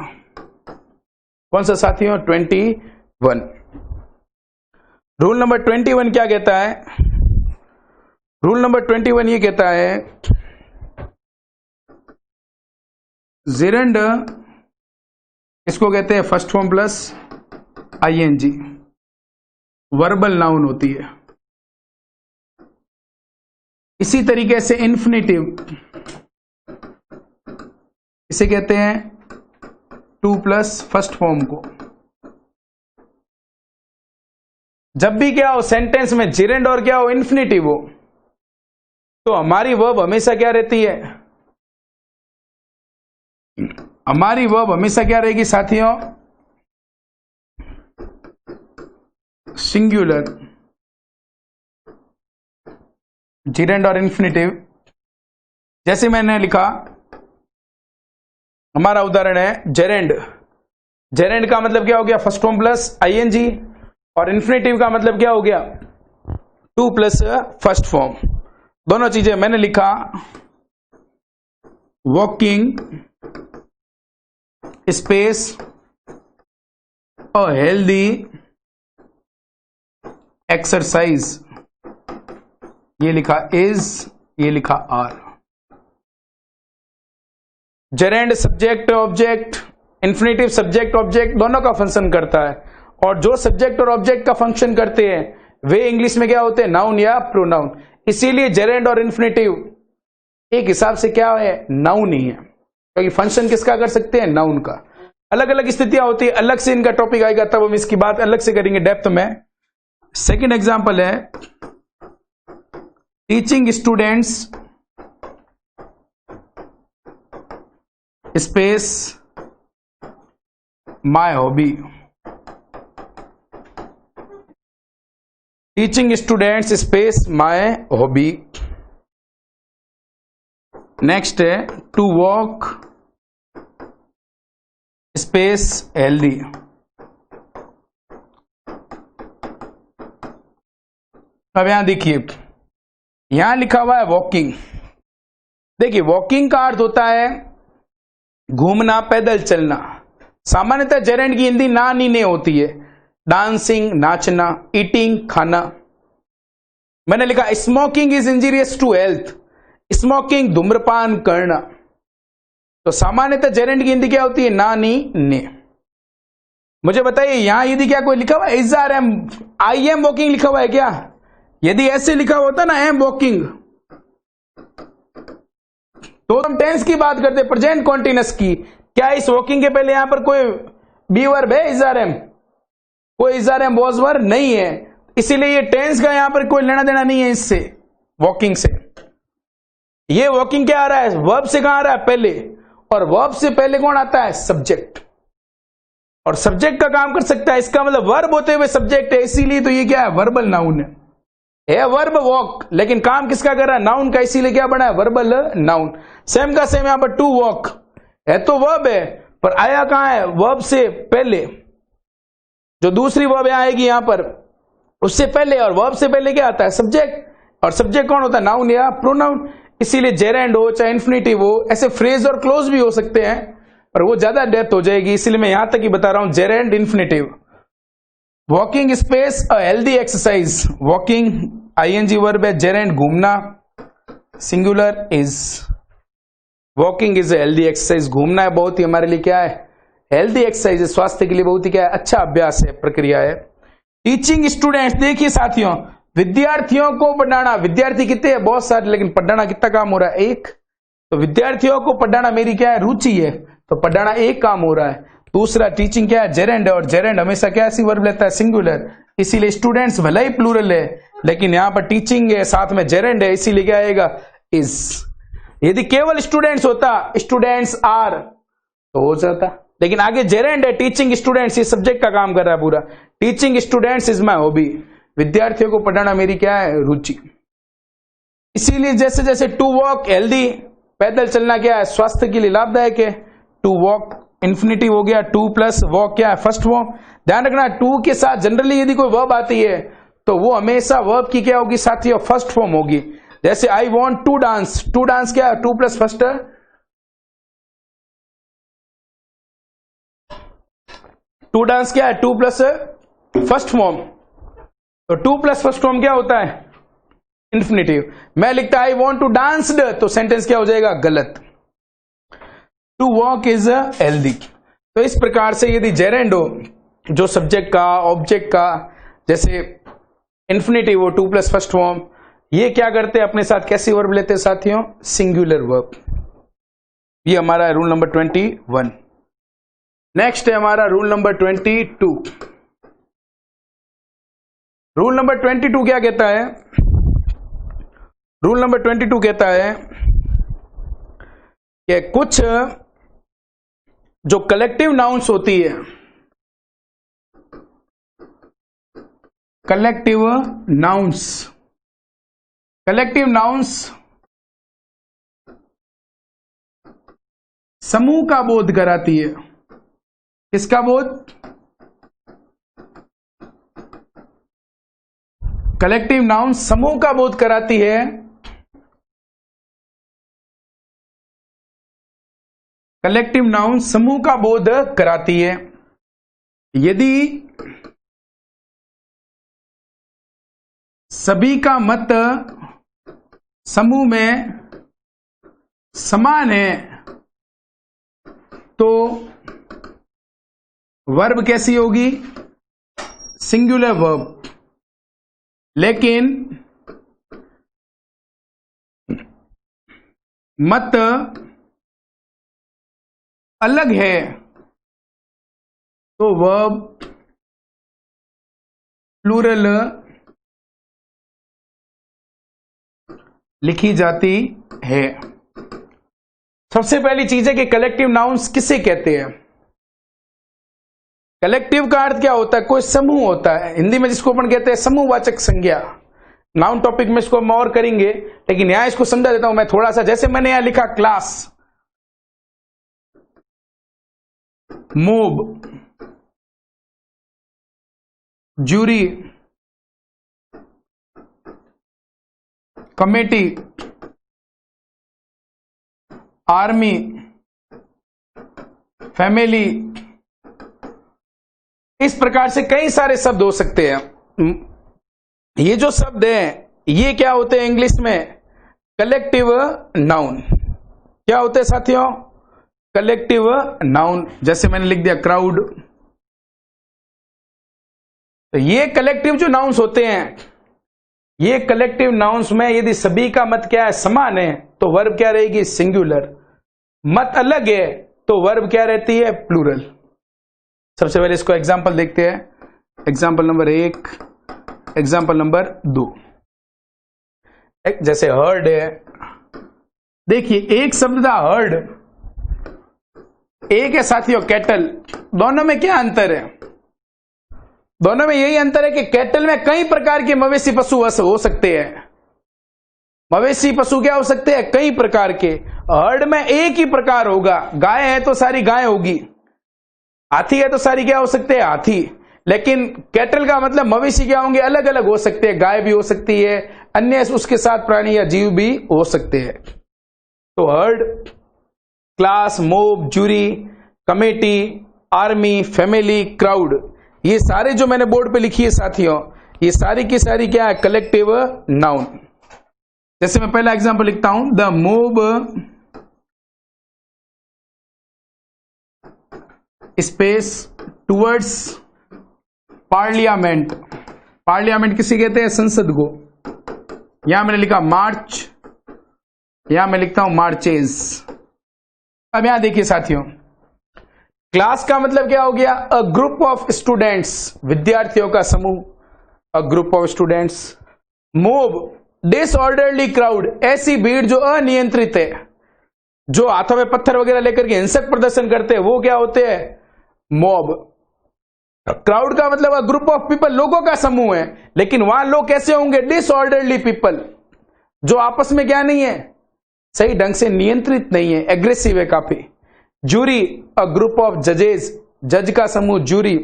कौन सा साथियों? 21। रूल नंबर 21 क्या कहता है? रूल नंबर 21 ये कहता है, जेरेंड, इसको कहते हैं first form plus ING, verbal noun होती है। इसी तरीके से इन्फिनेटिव, इसे कहते हैं टू प्लस फर्स्ट फॉर्म को। जब भी क्या हो सेंटेंस में जेरेंड और क्या हो इन्फिनेटिव हो, तो हमारी वर्ब हमेशा क्या रहती है? हमारी वर्ब हमेशा क्या रहेगी साथियों, सिंगुलर, जेरेंड और इन्फिनेटिव। जैसे मैंने लिखा, हमारा उदाहरण है जेरेंड। जेरेंड का मतलब क्या हो गया, फर्स्ट फॉर्म प्लस आईएनजी, और इन्फिनेटिव का मतलब क्या हो गया, टू प्लस फर्स्ट फॉर्म। दोनों चीजें मैंने लिखा, वॉकिंग स्पेस और हेल्दी एक्सरसाइज, ये लिखा इज, ये लिखा are. Gerund subject object, infinitive subject object दोनों का फंक्शन करता है, और जो सब्जेक्ट और ऑब्जेक्ट का फंक्शन करते हैं वे इंग्लिश में क्या होते हैं, नाउन या प्रोनाउन। इसीलिए जेरेंड और इन्फिनेटिव एक हिसाब से क्या है, नाउन ही है, क्योंकि फंक्शन किसका कर सकते हैं, नाउन का। अलग अलग स्थितियां होती है, अलग से इनका टॉपिक आएगा, तब हम इसकी बात अलग से करेंगे डेप्थ में। सेकंड एग्जांपल है, teaching students space my hobby. Teaching students space my hobby. Next है, टू वॉक स्पेस हेल्दी। अब यहां देखिए, यहां लिखा हुआ है वॉकिंग। देखिए वॉकिंग का अर्थ होता है घूमना, पैदल चलना। सामान्यतः जेरेंड की हिंदी ना नी ने होती है, डांसिंग नाचना, ईटिंग खाना। मैंने लिखा smoking is injurious to health, smoking धूम्रपान करना। तो सामान्यतः जेरेंड की हिंदी क्या होती है, ना नी ने। मुझे बताइए यहां यदि क्या कोई लिखा हुआ है, is are am, I am walking लिखा हुआ है क्या? यदि ऐसे लिखा होता ना एम वॉकिंग, तो हम टेंस की बात करते, प्रेजेंट कॉन्टिन्यूअस की। क्या इस वॉकिंग के पहले यहां पर कोई बी वर्ब है, इज आर एम? कोई is are am was verb नहीं है, इसीलिए ये टेंस का यहां पर कोई लेना देना नहीं है इससे, वॉकिंग से। ये वॉकिंग क्या आ रहा है, वर्ब से कहां आ रहा है, पहले, और वर्ब से पहले कौन आता है, सब्जेक्ट। और सब्जेक्ट का काम कर सकता है, इसका मतलब वर्ब होते हुए सब्जेक्ट है, इसीलिए तो ये क्या है, वर्बल नाउन है। वर्ब वॉक, लेकिन काम किसका कर रहा है, नाउन का, इसीलिए क्या बना है, वर्बल नाउन। सेम का सेम यहां पर टू वॉक है तो वर्ब है, पर आया कहां है, वर्ब से पहले। जो दूसरी वर्ब आएगी यहां पर उससे पहले, और वर्ब से पहले क्या आता है, सब्जेक्ट। और सब्जेक्ट कौन होता है, नाउन या प्रोनाउन। इसीलिए जेरेंड हो चाहे इन्फिनेटिव हो, ऐसे फ्रेज और क्लोज भी हो सकते हैं, पर वो ज्यादा डेप्थ हो जाएगी, इसलिए मैं यहां तक ही बता रहा हूं, gerund infinitive. Walking space a healthy exercise, walking ING verb है, जेरेंड घूमना, singular is. Walking is a healthy exercise, घूमना है बहुत ही हमारे लिए क्या है, हेल्दी एक्सरसाइज है, स्वास्थ्य के लिए बहुत ही क्या है, अच्छा अभ्यास है, प्रक्रिया है। टीचिंग स्टूडेंट्स, देखिए साथियों, विद्यार्थियों को पढ़ाना। विद्यार्थी कितने हैं, बहुत सारे, लेकिन पढ़ाना कितना काम हो रहा है, एक। तो विद्यार्थियों को पढ़ाना मेरी क्या है, रुचि है, तो पढ़ाना एक काम हो रहा है। दूसरा टीचिंग क्या है, जेरेंड है, और जेरेंड हमेशा क्या ऐसी वर्ब लेता है, सिंगुलर। इसीलिए स्टूडेंट्स भले ही प्लूरल है, लेकिन यहां पर टीचिंग है, साथ में जेरेंड है, इसीलिए क्या आएगा, इज। यदि केवल स्टूडेंट्स होता, स्टूडेंट्स आर, तो हो जाता, लेकिन आगे जेरेंड है, टीचिंग स्टूडेंट्स, ये सब्जेक्ट का काम कर रहा है पूरा। Teaching students is my hobby, विद्यार्थियों को पढ़ाना मेरी क्या है, रुचि। इसीलिए जैसे जैसे टू वॉक हेल्दी, पैदल चलना क्या है, स्वास्थ्य के लिए लाभदायक है। टू वॉक इन्फिनिटिव हो गया, टू प्लस वॉक क्या है, फर्स्ट फॉर्म। ध्यान रखना, टू के साथ जनरली यदि कोई वर्ब आती है तो वो हमेशा वर्ब की क्या होगी साथियों, फर्स्ट फॉर्म होगी। जैसे I want to dance, to dance क्या है, to plus first, to dance क्या है, टू प्लस फर्स्ट फॉर्म। तो टू प्लस फर्स्ट फॉर्म क्या होता है, इन्फिनिटिव। मैं लिखता आई वॉन्ट टू डांस, तो सेंटेंस क्या हो जाएगा, गलत। To walk is healthy. तो इस प्रकार से यदि जेरेंड हो, जो सब्जेक्ट का, ऑब्जेक्ट का, जैसे इन्फिनिटिव हो, टू प्लस फर्स्ट फॉर्म, ये क्या करते हैं, अपने साथ कैसी वर्ब लेते हैं साथियों, सिंगुलर वर्ब। ये हमारा है रूल नंबर 21। नेक्स्ट है हमारा रूल नंबर 22। रूल नंबर 22 क्या कहता है, रूल नंबर 22 कहता है कि कुछ जो कलेक्टिव नाउन्स होती है, कलेक्टिव नाउन्स समूह का बोध कराती है। किसका बोध? कलेक्टिव नाउन्स समूह का बोध कराती है। कलेक्टिव नाउन्स समूह का बोध कराती है। यदि सभी का मत समूह में समान है तो वर्ब कैसी होगी? Singular verb. लेकिन मत अलग है तो वर्ब प्लूरल लिखी जाती है। सबसे पहली चीज है कि कलेक्टिव नाउन्स किसे कहते हैं। कलेक्टिव का अर्थ क्या होता है? कोई समूह होता है, हिंदी में जिसको अपन कहते हैं समूहवाचक संज्ञा। नाउन टॉपिक में इसको हम और करेंगे, लेकिन यहां इसको समझा देता हूं मैं थोड़ा सा। जैसे मैंने यहां लिखा class, mob, jury, committee, army, family, इस प्रकार से कई सारे शब्द हो सकते हैं। ये जो शब्द हैं ये क्या होते हैं इंग्लिश में? Collective noun. क्या होते हैं साथियों? Collective noun. जैसे मैंने लिख दिया क्राउड। तो ये कलेक्टिव जो नाउन्स होते हैं, ये कलेक्टिव नाउन्स में यदि सभी का मत क्या है? समान है तो वर्ब क्या रहेगी? सिंगुलर। मत अलग है तो वर्ब क्या रहती है? प्लूरल। सबसे पहले इसको एग्जांपल देखते हैं। Example number 1, example number 2। जैसे हर्ड है, देखिए एक शब्द था हर्ड, एक है साथियों कैटल। दोनों में क्या अंतर है? दोनों में यही अंतर है कि कैटल में कई प्रकार के मवेशी पशु हो सकते हैं। मवेशी पशु क्या हो सकते हैं? कई प्रकार के। हर्ड में एक ही प्रकार होगा। गाय है तो सारी गाय होगी, हाथी है तो सारी क्या हो सकते हैं? हाथी। लेकिन कैटल का मतलब मवेशी क्या होंगे? अलग अलग हो सकते हैं। गाय भी हो सकती है, अन्य उसके साथ प्राणी या जीव भी हो सकते हैं। तो herd, class, mob, jury, committee, army, family, crowd, ये सारे जो मैंने बोर्ड पे लिखी है साथियों, ये सारी की सारी क्या है? Collective noun. जैसे मैं पहला एग्जांपल लिखता हूं, the mob space towards parliament. Parliament किसे कहते हैं? संसद को। यहां मैंने लिखा मार्च, यहां मैं लिखता हूं मार्चेज। अब यहां देखिए साथियों, क्लास का मतलब क्या हो गया? अ ग्रुप ऑफ स्टूडेंट्स, विद्यार्थियों का समूह, a group of students. Mob, disorderly crowd, ऐसी भीड़ जो अनियंत्रित है, जो हाथों में पत्थर वगैरह लेकर के हिंसक प्रदर्शन करते हैं, वो क्या होते हैं? मॉब। क्राउड का मतलब अ ग्रुप ऑफ पीपल, लोगों का समूह है, लेकिन वहां लोग कैसे होंगे? डिसऑर्डरली पीपल, जो आपस में क्या नहीं है? सही ढंग से नियंत्रित नहीं है, एग्रेसिव है काफी। जूरी, अ ग्रुप ऑफ जजेस, जज का समूह जूरी।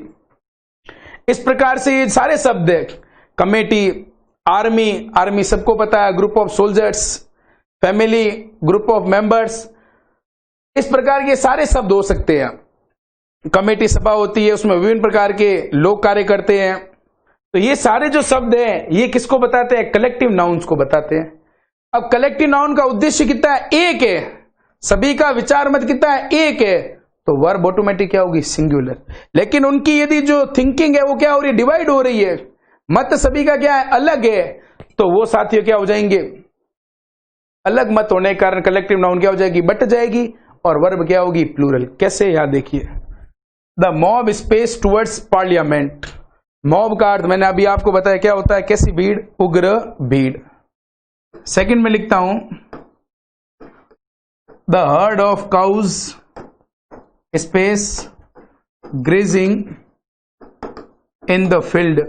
इस प्रकार से ये सारे शब्द है। कमेटी, आर्मी, आर्मी सबको पता है, group of soldiers. Family, group of members. इस प्रकार के सारे शब्द हो सकते हैं। कमेटी सभा होती है, उसमें विभिन्न प्रकार के लोग कार्य करते हैं। तो ये सारे जो शब्द हैं ये किसको बताते हैं? कलेक्टिव नाउन्स को बताते हैं। अब कलेक्टिव नाउन का उद्देश्य कितना है? एक है। सभी का विचार मत कितना है? एक है। तो वर्ब ऑटोमेटिक क्या होगी? सिंगुलर। लेकिन उनकी यदि जो थिंकिंग है वो क्या हो रही है? डिवाइड हो रही है। मत सभी का क्या है? अलग है। तो वो साथियों क्या हो जाएंगे? अलग मत होने के कारण कलेक्टिव नाउन क्या हो जाएगी? बट जाएगी। और वर्ब क्या होगी? प्लूरल। कैसे? यहां देखिए, the mob space towards parliament. Mob का अर्थ मैंने अभी आपको बताया क्या होता है? कैसी भीड़? उग्र भीड़। सेकंड में लिखता हूं, the heard of cows space grazing in the field.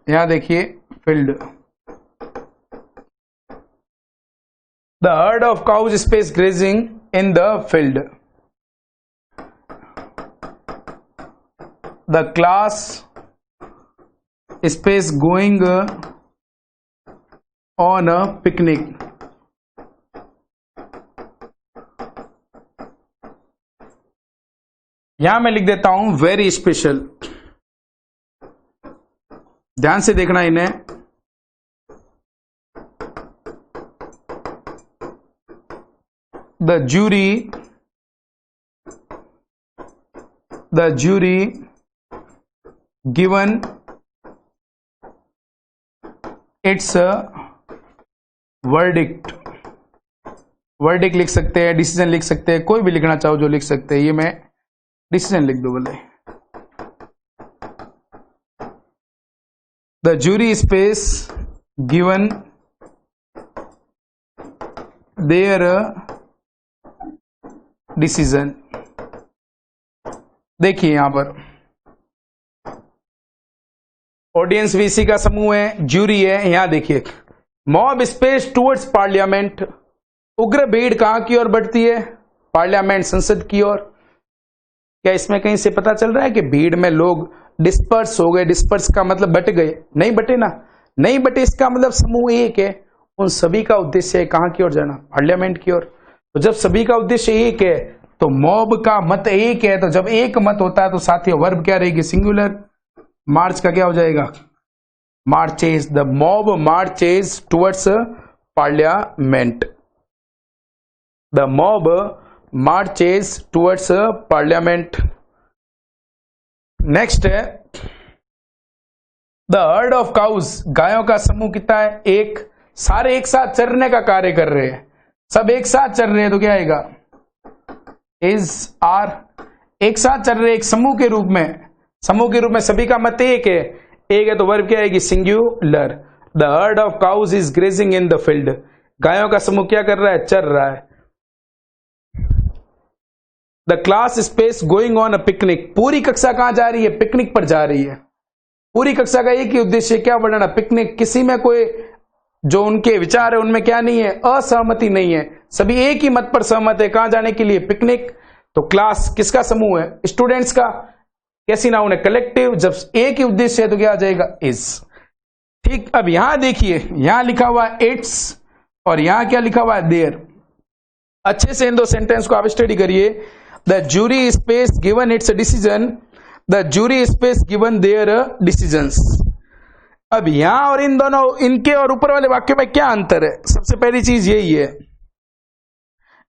यहां देखिए field, the heard of cows space grazing in the field, the class space going on a picnic. यहां मैं लिख देता हूं वेरी स्पेशल, ध्यान से देखना इन्हें। The jury given its verdict, verdict लिख सकते हैं, डिसीजन लिख सकते हैं, कोई भी लिखना चाहो जो लिख सकते हैं। ये मैं डिसीजन लिख दो बोले। The jury space given their decision। देखिए यहां पर ऑडियंस वीसी का समूह है, ज्यूरी है। यहां देखिए मॉब स्पेस टुवर्ड्स पार्लियामेंट, उग्र भीड़ कहां की ओर बढ़ती है? पार्लियामेंट, संसद की ओर। क्या इसमें कहीं से पता चल रहा है कि भीड़ में लोग डिस्पर्स हो गए? डिस्पर्स का मतलब बट गए? नहीं बटे ना, नहीं बटे, इसका मतलब समूह एक है, उन सभी का उद्देश्य है कहां की ओर जाना? पार्लियामेंट की ओर। तो जब सभी का उद्देश्य एक है तो मॉब का मत एक है, तो जब एक मत होता है तो साथियों वर्ब क्या रहेगी? सिंगुलर। मार्च का क्या हो जाएगा? Marches. The mob marches towards parliament, the mob marches towards parliament. Next है द हर्ड ऑफ काउज, गायों का समूह कितना है? एक। सारे एक साथ चरने का कार्य कर रहे हैं, सब एक साथ चल रहे हैं, तो क्या आएगा? Is are. एक साथ चल रहे, एक समूह के रूप में, समूह के रूप में सभी का मत एक है, एक है तो वर्ब क्या आएगी? Singular. The heard of cows is grazing in the field, गायों का समूह क्या कर रहा है? चल रहा है। The class space going on a picnic, पूरी कक्षा कहां जा रही है? पिकनिक पर जा रही है। पूरी कक्षा का एक ही उद्देश्य क्या बढ़ाना? पिकनिक। किसी में कोई जो उनके विचार है उनमें क्या नहीं है? असहमति नहीं है, सभी एक ही मत पर सहमत है, कहां जाने के लिए? पिकनिक। तो क्लास किसका समूह है? स्टूडेंट्स का। कैसी नाउन है? कलेक्टिव। जब एक ही उद्देश्य है तो क्या आ जाएगा? इज। ठीक। अब यहां देखिए, यहां लिखा हुआ है इट्स और यहां क्या लिखा हुआ है? देयर। अच्छे से इन दो सेंटेंस को आप स्टडी करिए। The jury space given its decision, the jury space given their decisions. अब यहां और इन दोनों, इनके और ऊपर वाले वाक्यों में क्या अंतर है? सबसे पहली चीज यही है,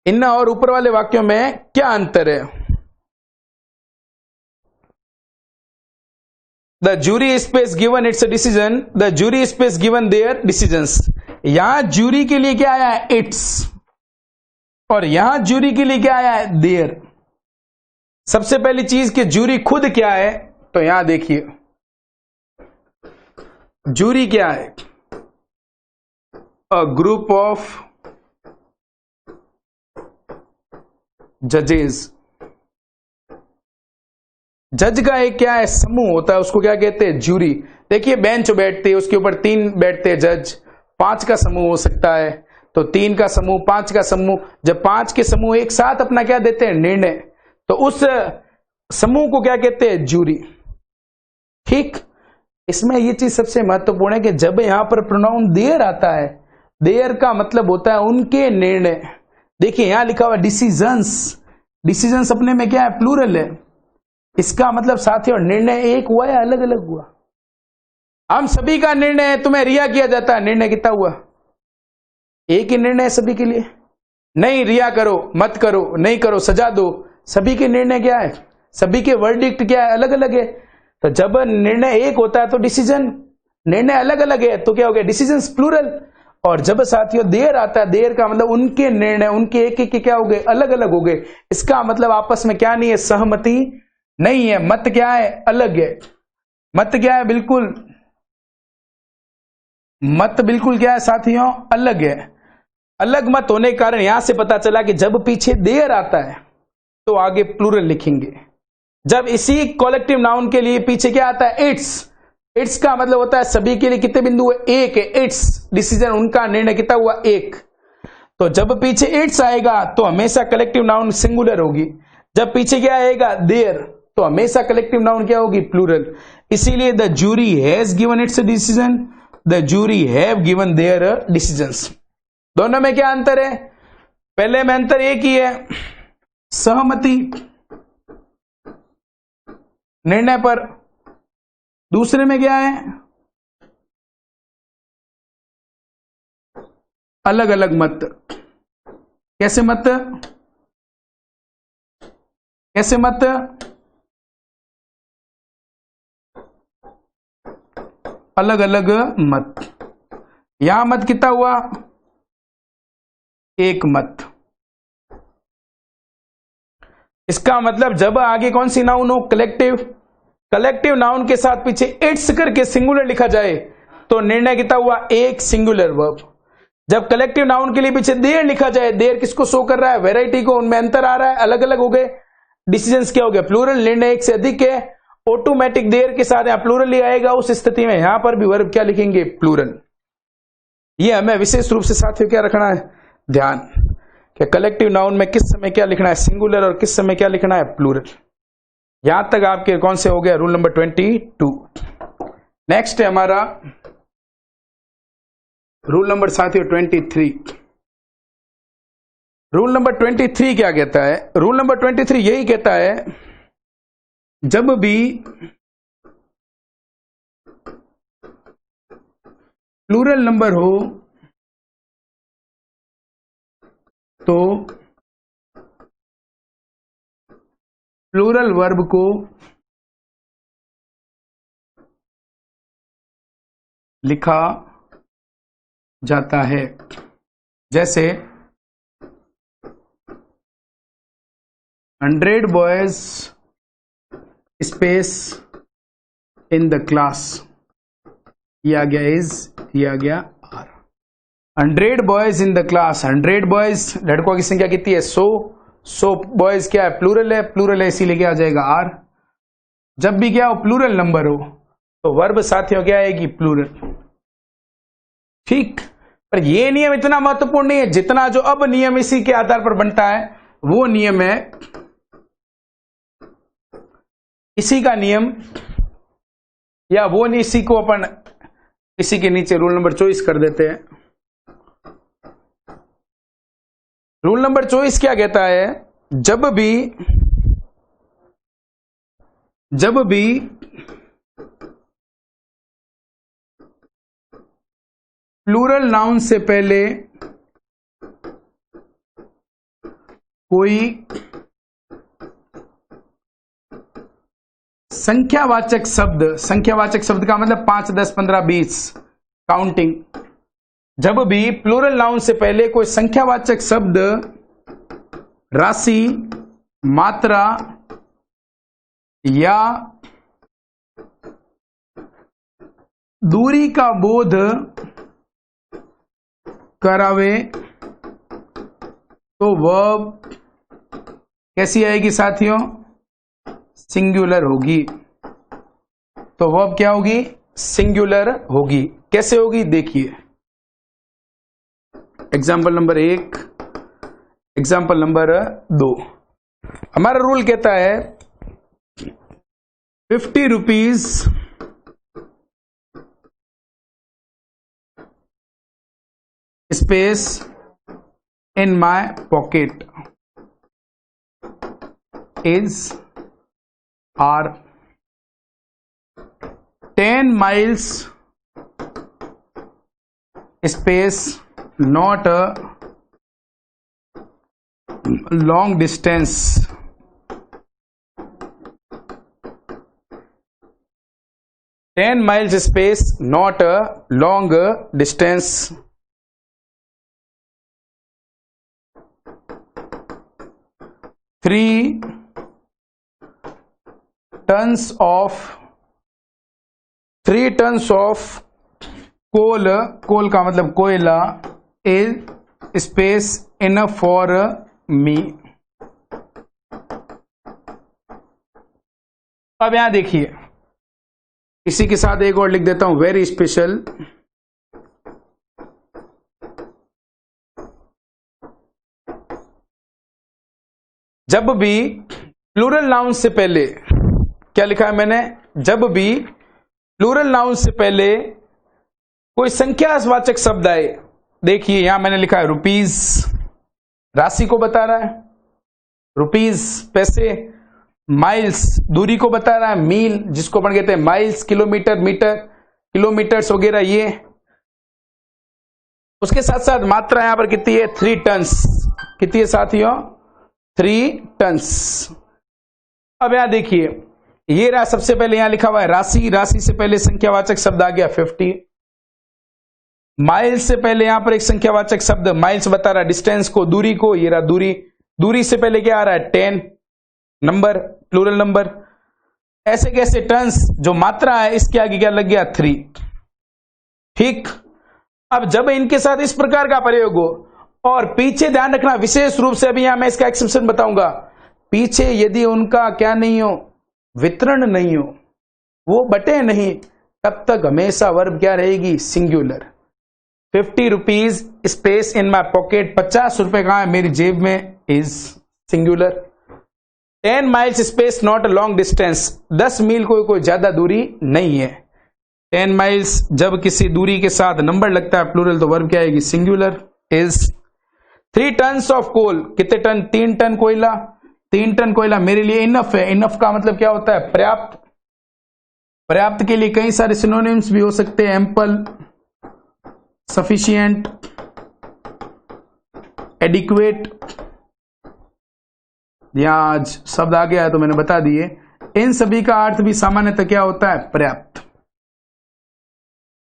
इन और ऊपर वाले वाक्यों में क्या अंतर है? The jury space given its decision, the jury space given their decisions. यहां जूरी के लिए क्या आया है? इट्स, और यहां जूरी के लिए क्या आया है? देयर। सबसे पहली चीज कि जूरी खुद क्या है, तो यहां देखिए जूरी क्या है? अ ग्रुप ऑफ जजेस। जज का एक क्या है? समूह होता है, उसको क्या कहते हैं? जूरी। देखिए बेंच बैठते हैं, उसके ऊपर 3 बैठते हैं जज, 5 का समूह हो सकता है, तो 3 का समूह, 5 का समूह। जब 5 के समूह एक साथ अपना क्या देते हैं? निर्णय, तो उस समूह को क्या कहते हैं? जूरी। ठीक। इसमें ये चीज सबसे महत्वपूर्ण है कि जब यहां पर प्रोनाउन देयर आता है, देयर का मतलब होता है उनके निर्णय। देखिए यहां लिखा हुआ डिसीजंस, डिसीजंस अपने में क्या है? प्लूरल है। इसका मतलब साथियों निर्णय एक हुआ या अलग अलग हुआ? हम सभी का निर्णय है, तुम्हें रिया किया जाता है, निर्णय कितना हुआ? एक ही निर्णय है सभी के लिए। नहीं रिया करो, मत करो, नहीं करो सजा दो, सभी के निर्णय क्या है? सभी के वर्डिक्ट क्या है? अलग अलग है। तो जब निर्णय एक होता है तो डिसीजन, निर्णय अलग अलग है तो क्या हो गया? Decisions plural. और जब साथियों देर आता है, देर का मतलब उनके निर्णय, उनके एक एक के क्या हो गए, अलग अलग हो गए। इसका मतलब आपस में क्या नहीं है, सहमति नहीं है। मत क्या है, अलग है। मत क्या है, बिल्कुल मत बिल्कुल क्या है साथियों, अलग है। अलग मत होने के कारण यहां से पता चला कि जब पीछे देर आता है तो आगे प्लूरल लिखेंगे। जब इसी कॉलेक्टिव नाउन के लिए पीछे क्या आता है, इट्स का मतलब होता है सभी के लिए कितने बिंदु है, एक है। इट्स डिसीजन, उनका निर्णय कितना हुआ, एक। तो जब पीछे इट्स आएगा तो हमेशा कलेक्टिव नाउन सिंगुलर होगी। जब पीछे क्या आएगा, देयर, तो हमेशा कलेक्टिव नाउन क्या होगी, प्लूरल। इसीलिए the jury has given its decision, the jury have given their decisions. दोनों में क्या अंतर है, पहले में अंतर एक ही है, सहमति निर्णय पर। दूसरे में क्या है, अलग अलग मत। कैसे मत, कैसे मत, अलग अलग मत। यहां मत कितना हुआ, एक मत। इसका मतलब जब आगे कौन सी नाउन हो, कलेक्टिव, कलेक्टिव नाउन के साथ पीछे इट्स करके सिंगुलर लिखा जाए तो निर्णय कितना हुआ, एक सिंगुलर वर्ब। जब कलेक्टिव नाउन के लिए पीछे देर लिखा जाए, देर किसको शो कर रहा है, वैरायटी को, उनमें अंतर आ रहा है, अलग अलग हो गए। डिसीजंस क्या हो गया, प्लूरल, निर्णय एक से अधिक है। ऑटोमेटिक देर के साथ यहां प्लूरल ही आएगा। उस स्थिति में यहां पर भी वर्ब क्या लिखेंगे, प्लूरल। यह हमें विशेष रूप से साथियों क्या रखना है, ध्यान, कि कलेक्टिव नाउन में किस समय क्या लिखना है, सिंगुलर, और किस समय क्या लिखना है, प्लूरल। यहां तक आपके कौन से हो गया, रूल नंबर 22। नेक्स्ट है हमारा रूल नंबर साथियों 23। रूल नंबर 23 क्या कहता है, रूल नंबर 23 यही कहता है, जब भी प्लूरल नंबर हो तो प्लूरल वर्ब को लिखा जाता है। जैसे 100 boys space in the class, ये आ गया इज, ये आ गया are. 100 boys in the class, 100 boys लड़कों की संख्या कितनी है, 100 बॉयज क्या है, प्लूरल है, प्लूरल है इसीलिए क्या आ जाएगा, आर। जब भी क्या हो, प्लूरल नंबर हो तो वर्ब साथियों क्या आएगी, प्लूरल। ठीक, पर यह नियम इतना महत्वपूर्ण नहीं है जितना जो अब नियम इसी के आधार पर बनता है, वो नियम है, इसी का नियम, या वो नहीं, इसी को अपन इसी के नीचे रूल नंबर 24 कर देते हैं। रूल नंबर 24 क्या कहता है, जब भी प्लूरल नाउन से पहले कोई संख्यावाचक शब्द, संख्यावाचक शब्द का मतलब 5, 10, 15, 20 काउंटिंग, जब भी प्लूरल नाउन से पहले कोई संख्यावाचक शब्द राशि, मात्रा या दूरी का बोध करावे तो वर्ब कैसी आएगी साथियों, सिंगुलर होगी। तो वर्ब क्या होगी, सिंगुलर होगी। कैसे होगी देखिए, एग्जाम्पल नंबर 1, एग्जाम्पल नंबर 2। हमारा रूल कहता है 50 rupees space in my pocket is are 10 miles space not a long distance, 10 miles space not a long distance 3 tons of कोल का मतलब कोयला is space enough for me. अब यहां देखिए, इसी के साथ एक और लिख देता हूं, वेरी स्पेशल। जब भी प्लूरल नाउन से पहले, क्या लिखा है मैंने, जब भी प्लूरल नाउन से पहले कोई संख्यावाचक शब्द आए, देखिए यहां मैंने लिखा है रुपीज, राशि को बता रहा है, रुपीज पैसे, माइल्स दूरी को बता रहा है, मील जिसको अपन कहते हैं माइल्स, किलोमीटर, मीटर, किलोमीटर्स वगैरह ये। उसके साथ साथ मात्रा यहां पर कितनी है, 3 टन्स। कितनी है साथियों, 3 टन्स। अब यहां देखिए, ये रहा सबसे पहले यहां लिखा हुआ है राशि, राशि से पहले संख्यावाचक शब्द आ गया 50। माइल्स से पहले यहां पर एक संख्यावाचक शब्द, माइल्स बता रहा है डिस्टेंस को, दूरी को, ये रहा दूरी। दूरी से पहले क्या आ रहा है, 10 नंबर, प्लूरल नंबर। ऐसे कैसे टन्स, जो मात्रा है इसके आगे क्या लग गया, 3। ठीक। अब जब इनके साथ इस प्रकार का प्रयोग हो, और पीछे ध्यान रखना विशेष रूप से, अभी यहां मैं इसका एक्सेप्शन बताऊंगा, पीछे यदि उनका क्या नहीं हो, वितरण नहीं हो, वो बटे नहीं, तब तक हमेशा वर्ब क्या रहेगी, singular. 50 rupees space in my pocket, 50 रुपए कहां है, मेरी जेब में, is singular. 10 miles space not a long distance, 10 मील कोई ज्यादा दूरी नहीं है। 10 माइल्स जब किसी दूरी के साथ नंबर लगता है प्लूरल, तो वर्ब क्या आएगी, singular, is. 3 tons of coal, कितने टन, 3 टन कोयला। 3 टन कोयला मेरे लिए इनफ है। इनफ का मतलब क्या होता है, पर्याप्त। पर्याप्त के लिए कई सारे सिनोनिम्स भी हो सकते हैं, एम्पल, सफिशिएंट, एडिक्वेट। यहां आज शब्द आ गया है तो मैंने बता दिए। इन सभी का अर्थ भी सामान्यतः क्या होता है, पर्याप्त।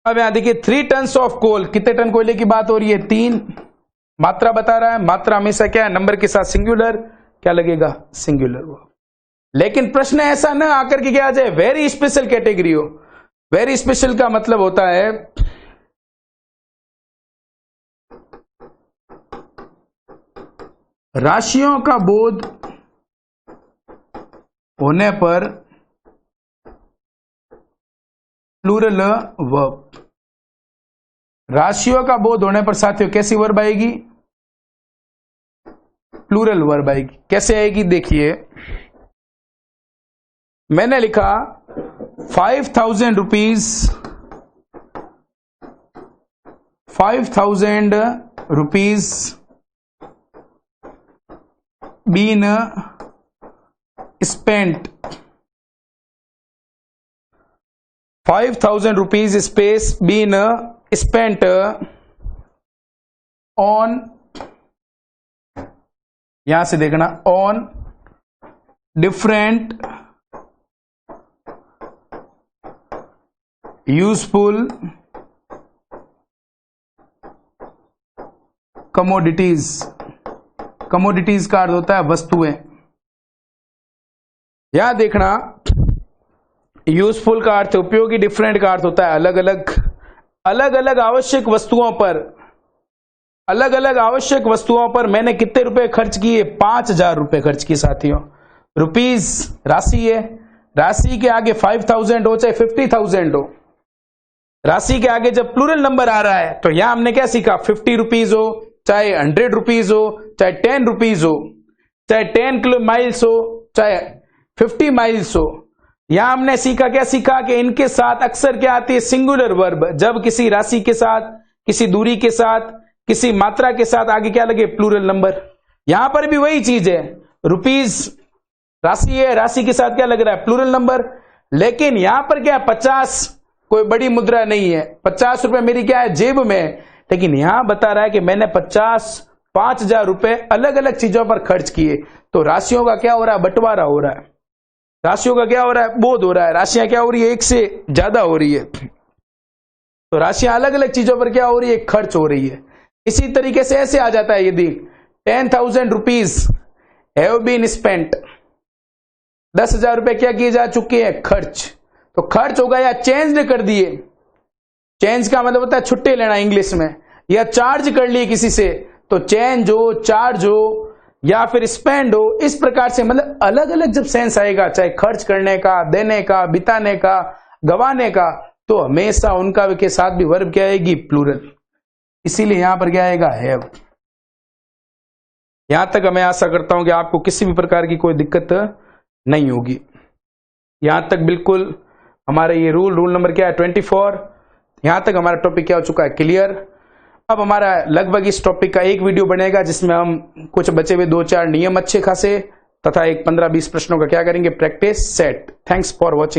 अब यहां देखिए 3 टन्स ऑफ कोल, कितने टन कोयले की बात हो रही है, 3। मात्रा बता रहा है, मात्रा हमेशा क्या है, नंबर के साथ सिंगुलर, क्या लगेगा, सिंगुलर वो। लेकिन प्रश्न ऐसा ना आकर के क्या आ जाए, वेरी स्पेशल कैटेगरी हो। वेरी स्पेशल का मतलब होता है राशियों का बोध होने पर प्लूरल वर्ब। राशियों का बोध होने पर साथियों कैसी वर्ब आएगी, प्लूरल वर्ब आएगी। कैसे आएगी, देखिए मैंने लिखा 5,000 rupees, 5,000 rupees been spent, 5,000 rupees space been spent on, यहां से देखना, on different useful commodities. Commodities का अर्थ होता है वस्तुएं। यहां देखना, यूजफुल का अर्थ उपयोगी, डिफरेंट का अर्थ होता है अलग अलग। अलग अलग आवश्यक वस्तुओं पर, अलग अलग आवश्यक वस्तुओं पर मैंने कितने रुपए खर्च किए, 5,000 रुपए खर्च किए साथियों। रुपीज राशि है, राशि के आगे 5,000 हो चाहे 50,000 हो, राशि के आगे जब प्लूरल नंबर आ रहा है तो यहां हमने क्या सीखा, 50 रुपीज हो चाहे 100 रुपीज हो, चाहे 10 रुपीज हो, चाहे 10 किलो माइल्स हो, चाहे 50 माइल्स हो। यहां हमने सीखा, क्या सीखा, कि इनके साथ अक्सर क्या आती है, सिंगुलर वर्ब। जब किसी राशि के साथ, किसी दूरी के साथ, किसी मात्रा के साथ आगे क्या लगे, प्लूरल नंबर। यहां पर भी वही चीज है, रुपीज राशि है, राशि के साथ क्या लग रहा है, प्लूरल नंबर। लेकिन यहां पर क्या है, 50 कोई बड़ी मुद्रा नहीं है, 50 रुपए मेरी क्या है, जेब में। लेकिन यहां बता रहा है कि मैंने 5,000 रुपए अलग अलग चीजों पर खर्च किए। तो राशियों का क्या हो रहा है, बंटवारा हो रहा है। राशियों का क्या हो रहा है, बोध हो रहा है। राशियां क्या हो रही है, एक से ज्यादा हो रही है। तो राशियां अलग अलग चीजों पर क्या हो रही है, खर्च हो रही है। इसी तरीके से ऐसे आ जाता है, यदि 10,000 रुपीज हैव बीन स्पेंट, 10,000 रुपए क्या किए जा चुके हैं, खर्च। तो खर्च होगा या चेंज कर दिए, चेंज का मतलब होता है छुट्टी लेना इंग्लिश में, या चार्ज कर लिए किसी से, तो चेंज हो, चार्ज हो, या फिर स्पेंड हो, इस प्रकार से मतलब अलग अलग जब सेंस आएगा, चाहे खर्च करने का, देने का, बिताने का, गवाने का, तो हमेशा उनका के साथ भी वर्ब क्या आएगी, प्लूरल। इसीलिए यहां पर क्या आएगा, हैव। यहां तक मैं आशा करता हूं कि आपको किसी भी प्रकार की कोई दिक्कत नहीं होगी। यहां तक बिल्कुल हमारा ये रूल नंबर क्या है, 24। यहां तक हमारा टॉपिक क्या हो चुका है, क्लियर। अब हमारा लगभग इस टॉपिक का एक वीडियो बनेगा जिसमें हम कुछ बचे हुए 2-4 नियम अच्छे खासे तथा एक 15-20 प्रश्नों का क्या करेंगे, practice set. Thanks for watching.